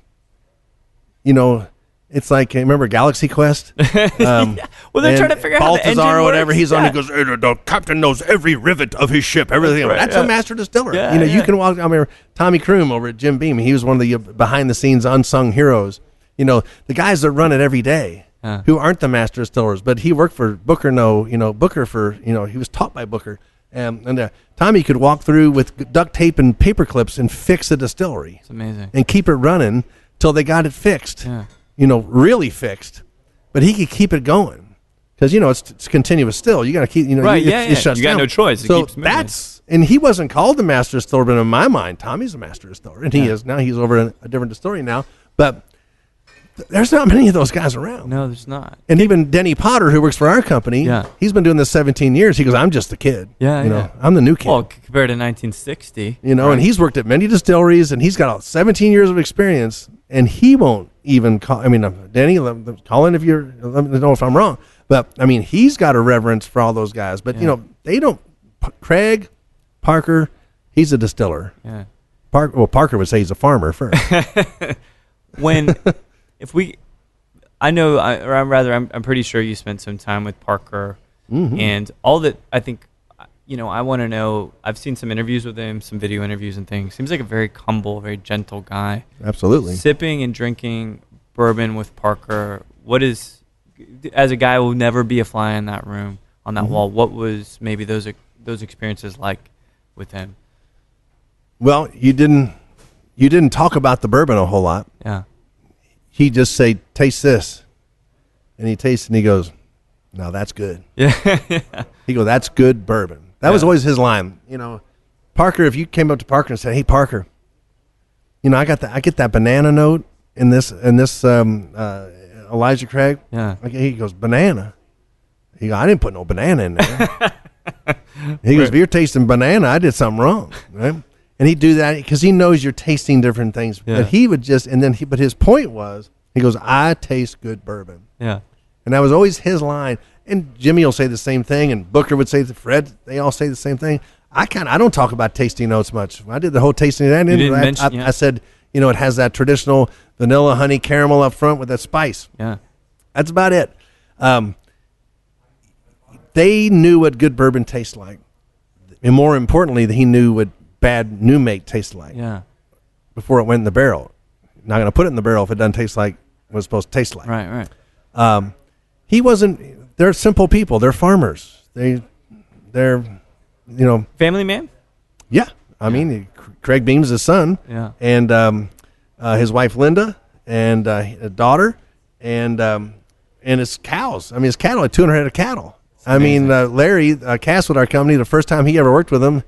It's like, remember Galaxy Quest? Well, they're trying to figure out how the engine Balthazar or whatever, works. he's on, he goes, the captain knows every rivet of his ship, everything. That's a master distiller. Yeah, you can walk, I remember Tommy Kroom over at Jim Beam, he was one of the behind-the-scenes unsung heroes. The guys that run it every day, who aren't the master distillers, but he worked for Booker, he was taught by Booker. And Tommy could walk through with duct tape and paper clips and fix a distillery. It's amazing. And keep it running till they got it fixed. Yeah. Really fixed, but he could keep it going because it's continuous. Still, you got to keep right. It shuts you got down. No choice. So and he wasn't called the master distiller, but in my mind, Tommy's a master distiller, and he is now. He's over in a different distillery now, but there's not many of those guys around. No, there's not. And even Denny Potter, who works for our company, he's been doing this 17 years. He goes, I'm just a kid. I'm the new kid. Well, compared to 1960, and he's worked at many distilleries, and he's got 17 years of experience, and he won't even call. I mean, Denny, call in if let me know if I'm wrong. But I mean, he's got a reverence for all those guys. But they don't. Craig, Parker, he's a distiller. Yeah. Parker would say he's a farmer first. I'm pretty sure you spent some time with Parker, and all that. I think, I want to know. I've seen some interviews with him, some video interviews and things. Seems like a very humble, very gentle guy. Absolutely. Sipping and drinking bourbon with Parker. What is, as a guy who will never be a fly in that room on that wall? What was maybe those experiences like with him? Well, you didn't talk about the bourbon a whole lot. Yeah. He just say, taste this. And he tastes and he goes, no, that's good. Yeah. He goes, that's good bourbon. That was always his line. Parker, if you came up to Parker and said, hey, Parker, I get that banana note Elijah Craig. Yeah. Like, he goes, banana. He goes, I didn't put no banana in there. He goes, if you're tasting banana, I did something wrong. Right? And he'd do that because he knows you're tasting different things. Yeah. But he would just, but his point was, he goes, I taste good bourbon. Yeah. And that was always his line. And Jimmy will say the same thing, and Booker would say, Fred, they all say the same thing. I don't talk about tasting notes much. When I did the whole tasting of that, I said, it has that traditional vanilla, honey, caramel up front with that spice. Yeah. That's about it. They knew what good bourbon tastes like. And more importantly, he knew what bad new make tasted like. Yeah. Before it went in the barrel. Not going to put it in the barrel if it doesn't taste like what it's supposed to taste like. Right. They're simple people. They're farmers. They're family man? Yeah. I mean, Craig Beam's his son. Yeah. And his wife Linda and a daughter and his cows. I mean, his cattle, had 200 head of cattle. I mean, Larry Cass with our company, the first time he ever worked with him,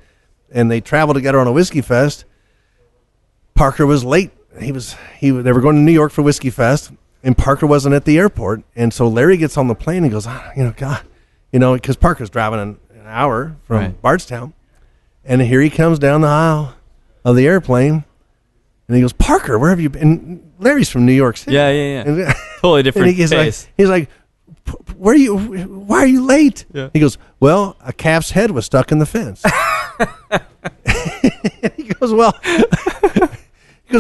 and they traveled together on a whiskey fest. Parker was late. They were going to New York for Whiskey Fest, and Parker wasn't at the airport. And so Larry gets on the plane and goes, because Parker's driving an hour from Bardstown. And here he comes down the aisle of the airplane, and he goes, Parker, where have you been? And Larry's from New York City. Yeah. And, Totally different he's case. Why are you late? Yeah. He goes, well, a calf's head was stuck in the fence. He goes,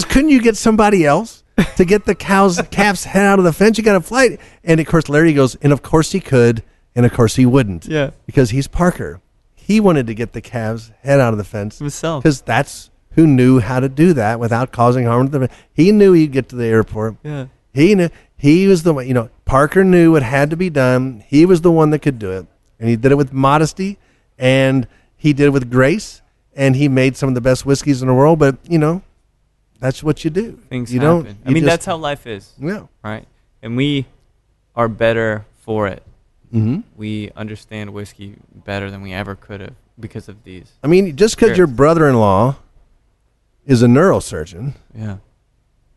couldn't you get somebody else to get the calf's head out of the fence? You got a flight. And of course, Larry goes, and of course he could, and of course he wouldn't. Yeah. Because he's Parker. He wanted to get the calf's head out of the fence himself. Because that's who knew how to do that without causing harm to the fence. He knew he'd get to the airport. Yeah. He knew. He was the one, Parker knew it had to be done. He was the one that could do it. And he did it with modesty, and he did it with grace, and he made some of the best whiskeys in the world. But, that's what you do. Things happen. That's how life is. Yeah. Right? And we are better for it. Mm-hmm. We understand whiskey better than we ever could have because of these. I mean, just because your brother-in-law is a neurosurgeon, yeah,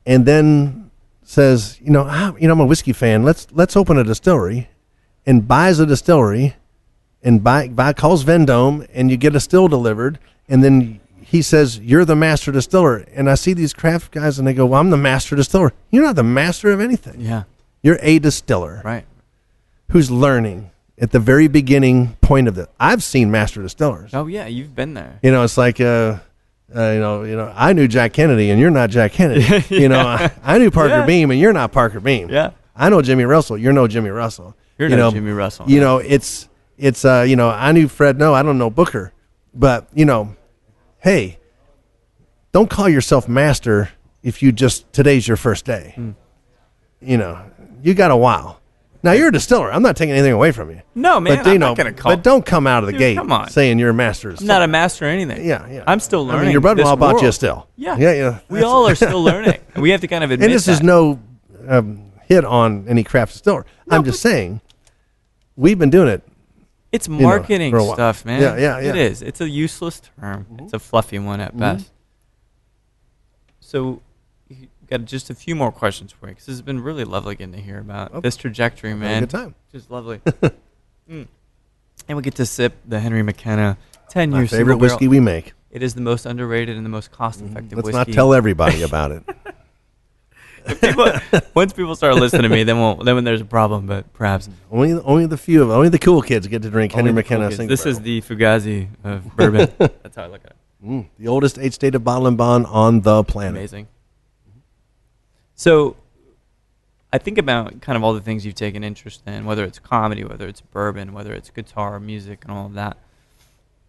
and then says, I'm a whiskey fan. Let's open a distillery, and buys a distillery, and calls Vendome, and you get a still delivered, and then he says, you're the master distiller. And I see these craft guys, and they go, well, I'm the master distiller. You're not the master of anything. Yeah, you're a distiller, right? Who's learning at the very beginning point of it. I've seen master distillers. Oh yeah, you've been there. It's like I knew Jack Kennedy, and you're not Jack Kennedy. I knew Parker Beam, and you're not Parker Beam. Yeah. I know Jimmy Russell. You're no Jimmy Russell. You're no Jimmy Russell. It's I knew Fred. No, I don't know Booker. But, hey, don't call yourself master if today's your first day. You got a while. Now, you're a distiller. I'm not taking anything away from you. No, man, but, I'm not going to call. But don't come out of the gate saying you're a master distiller. I'm not a master or anything. Yeah. I'm still learning. Your brother-in-law bought you a still. Yeah. We all are still learning. And we have to kind of admit and this is no hit on any craft distiller. No, I'm just saying, we've been doing it. It's marketing stuff, man. Yeah. It is. It's a useless term. Mm-hmm. It's a fluffy one at best. So, got just a few more questions for you, because this has been really lovely getting to hear about this trajectory, man. Good time. Just lovely. And we get to sip the Henry McKenna 10 years My favorite whiskey we make. It is the most underrated and the most cost-effective whiskey. Let's not tell everybody about it. Once people start listening to me, then when there's a problem, but perhaps only the cool kids get to drink Henry McKenna. This is the Fugazi of bourbon. That's how I look at it. The oldest 8-stated bottle and bond on the planet. Amazing. So, I think about kind of all the things you've taken interest in, whether it's comedy, whether it's bourbon, whether it's guitar, music, and all of that.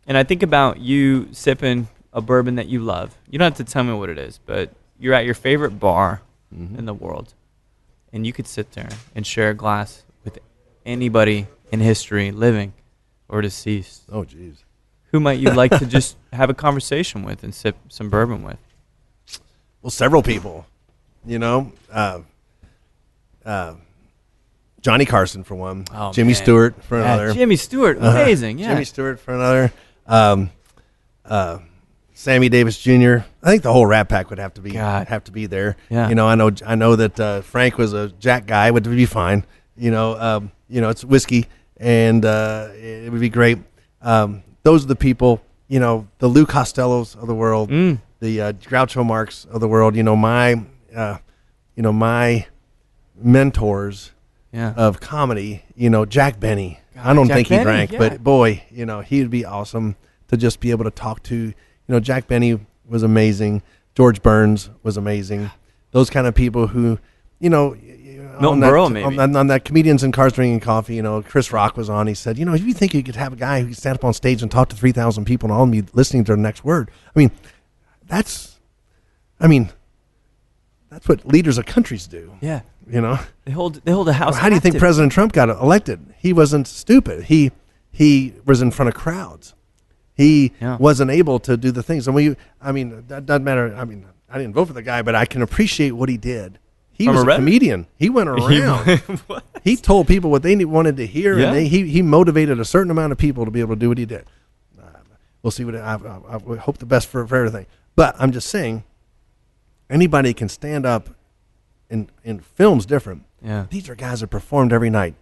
And I think about you sipping a bourbon that you love. You don't have to tell me what it is, but you're at your favorite bar in the world, and you could sit there and share a glass with anybody in history, living or deceased. Oh, geez. Who might you like to just have a conversation with and sip some bourbon with? Well, several people. Johnny Carson for one. Oh, Jimmy Stewart for another. Jimmy Stewart, amazing. Yeah. Jimmy Stewart for another. Sammy Davis Jr. I think the whole Rat Pack would have to be there. Yeah. You know, I know that Frank was a Jack guy, would be fine. You know, it's whiskey, and it would be great. Those are the people. You know, the Lou Costellos of the world, the Groucho Marx of the world. You know, my mentors of comedy. You know, Jack Benny. I don't think he drank, but boy, you know, he would be awesome to just be able to talk to. You know, Jack Benny was amazing. George Burns was amazing. Those kind of people who, you know, Milton Berle, maybe. On that Comedians in Cars Drinking Coffee, you know, Chris Rock was on. He said, you know, if you think you could have a guy who could stand up on stage and talk to 3,000 people and all of them be listening to the next word, I mean, that's what leaders of countries do. Yeah. You know, they hold a house. How do you think President Trump got elected? He wasn't stupid. He was in front of crowds. He wasn't able to do the things. And that doesn't matter. I mean, I didn't vote for the guy, but I can appreciate what he did. He was a comedian. He went around. He told people what they wanted to hear, and he motivated a certain amount of people to be able to do what he did. We'll see I hope the best for everything. But I'm just saying, anybody can stand up. In film's different. Yeah. These are guys that performed every night.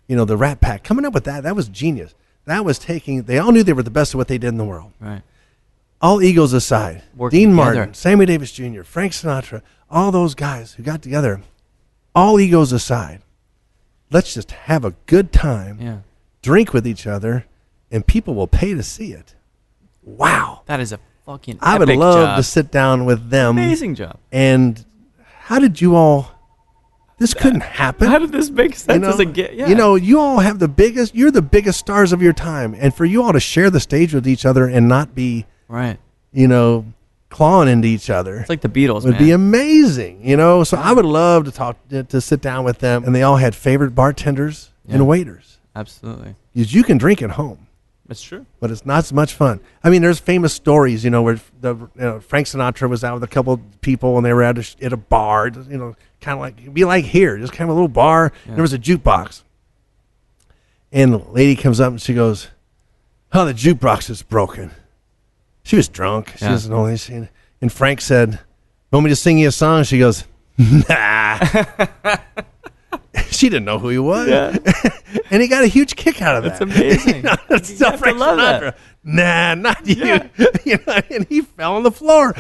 You know, the Rat Pack, coming up with that was genius. That was they all knew they were the best of what they did in the world. Right. All egos aside. Working Dean together. Martin, Sammy Davis Jr., Frank Sinatra, all those guys who got together, all egos aside, let's just have a good time, drink with each other, and people will pay to see it. Wow. That is a fucking I would epic love job. to sit down with them. Amazing job. And how did you all... This couldn't happen. How did this make sense? You know, you all have you're the biggest stars of your time. And for you all to share the stage with each other and not be, you know, clawing into each other. It's like the Beatles, would be amazing, you know. So I would love to sit down with them. And they all had favorite bartenders and waiters. Absolutely. Because you can drink at home. That's true. But it's not as much fun. I mean, there's famous stories, you know, where Frank Sinatra was out with a couple of people and they were at a bar, you know, kind of like, it'd be like here, just kind of a little bar. Yeah. There was a jukebox. And the lady comes up and she goes, "Oh, the jukebox is broken." She was drunk. She doesn't know anything. And Frank said, "Want me to sing you a song?" She goes, "Nah." She didn't know who he was. Yeah. And he got a huge kick out of that. That's amazing. You know, that's still Frank Sinatra. That. Nah, not you. Yeah. You know, and he fell on the floor.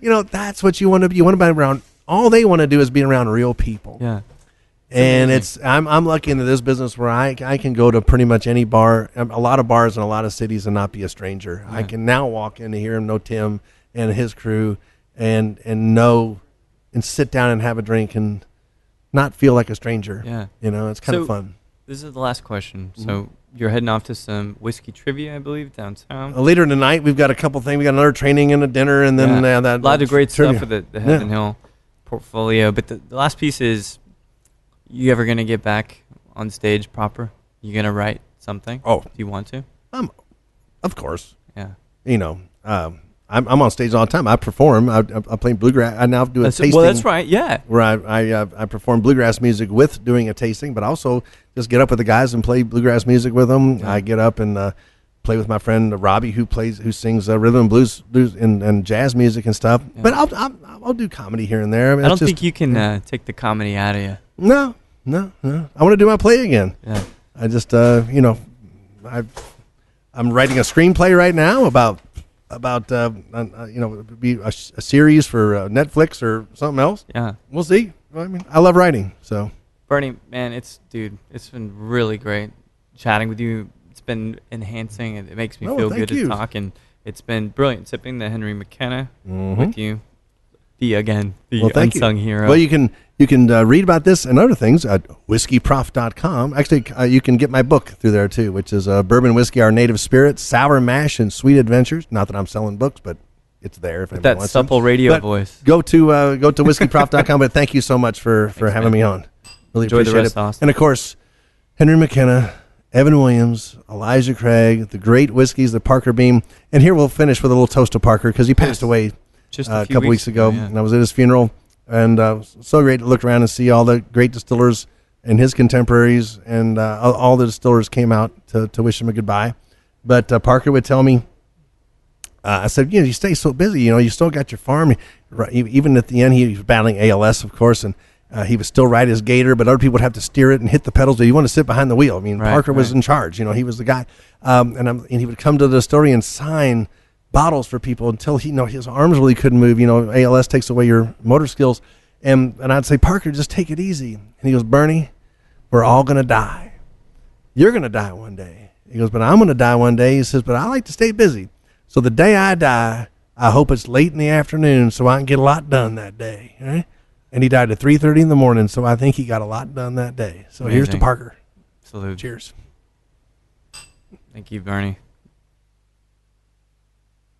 You know, that's what you want to be. You want to be around. All they want to do is be around real people. Yeah. And I'm lucky into this business where I can go to pretty much any bar, a lot of bars in a lot of cities, and not be a stranger. Yeah. I can now walk in and hear him, know Tim and his crew, and know and sit down and have a drink and not feel like a stranger. Yeah. You know, it's kind of fun. This is the last question. Mm-hmm. So you're heading off to some whiskey trivia, I believe, downtown. Later tonight, we've got a couple things. We got another training and a dinner, and then that. A lot of great stuff with the Heaven Hill portfolio. But the last piece is, you ever going to get back on stage proper? You going to write something? Oh. Do you want to? Of course. Yeah. You know, I'm on stage all the time. I perform. I play bluegrass. I now do a tasting. Well, that's right. Yeah. Where I perform bluegrass music with doing a tasting, but also just get up with the guys and play bluegrass music with them. Yeah. I get up and play with my friend Robbie, who sings rhythm and blues and jazz music and stuff. Yeah. But I'll do comedy here and there. I mean, I don't think you can take the comedy out of you. No. I want to do my play again. Yeah. I just you know, I'm writing a screenplay right now about you know, be a series for Netflix or something else. Yeah, we'll see. I mean, I love writing. So, Bernie, man, it's been really great chatting with you. It's been enhancing, and it makes me feel good to talk. And it's been brilliant sipping the Henry McKenna with you. The unsung hero. Well, you can read about this and other things at whiskyprof.com. Actually, you can get my book through there too, which is Bourbon Whiskey, Our Native Spirit, Sour Mash, and Sweet Adventures. Not that I'm selling books, but it's there if anyone wants supple radio voice. Go to whiskyprof.com. But thank you so much for having me on. Really enjoy appreciate the rest, it. Austin. And of course, Henry McKenna, Evan Williams, Elijah Craig, the great whiskeys, the Parker Beam. And here we'll finish with a little toast to Parker because he passed away just a couple weeks ago. And I was at his funeral. And so great to look around and see all the great distillers and his contemporaries, and all the distillers came out to wish him a goodbye. But Parker would tell me, I said, you stay so busy. You still got your farm. Right, even at the end, he was battling ALS, of course, and he would still ride his gator, but other people would have to steer it and hit the pedals. But you want to sit behind the wheel. I mean, Parker was in charge. He was the guy. And he would come to the distillery and sign bottles for people until his arms really couldn't move. ALS takes away your motor skills. And I'd say, Parker, just take it easy. And he goes, Bernie, we're all going to die. You're going to die one day. He goes, but I'm going to die one day. He says, but I like to stay busy. So the day I die, I hope it's late in the afternoon so I can get a lot done that day. Right? And he died at 3:30 in the morning, so I think he got a lot done that day. So Amazing. Here's to Parker. Salute. Cheers. Thank you, Bernie.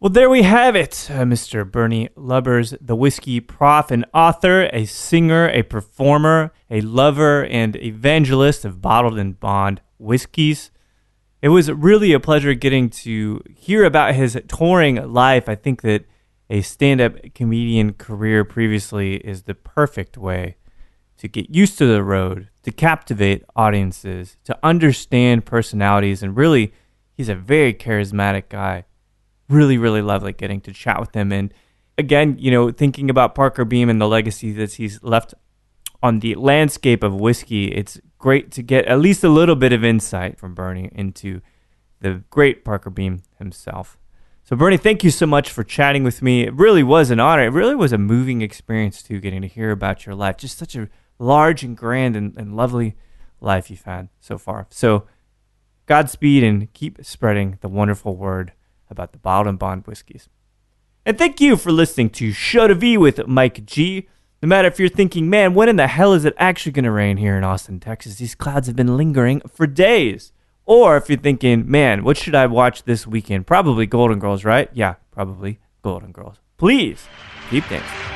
Well, there we have it. Mr. Bernie Lubbers, the whiskey prof, an author, a singer, a performer, a lover, and evangelist of bottled and bond whiskeys. It was really a pleasure getting to hear about his touring life. I think that a stand-up comedian career previously is the perfect way to get used to the road, to captivate audiences, to understand personalities, and really, he's a very charismatic guy. Really, really lovely getting to chat with him. And again, thinking about Parker Beam and the legacy that he's left on the landscape of whiskey, it's great to get at least a little bit of insight from Bernie into the great Parker Beam himself. So Bernie, thank you so much for chatting with me. It really was an honor. It really was a moving experience too, getting to hear about your life. Just such a large and grand and lovely life you've had so far. So Godspeed and keep spreading the wonderful word about the bottled and bond whiskeys. And thank you for listening to Show to V with Mike G. No matter if you're thinking, man, when in the hell is it actually going to rain here in Austin, Texas? These clouds have been lingering for days. Or if you're thinking, man, what should I watch this weekend? Probably Golden Girls, right? Yeah, probably Golden Girls. Please keep dancing.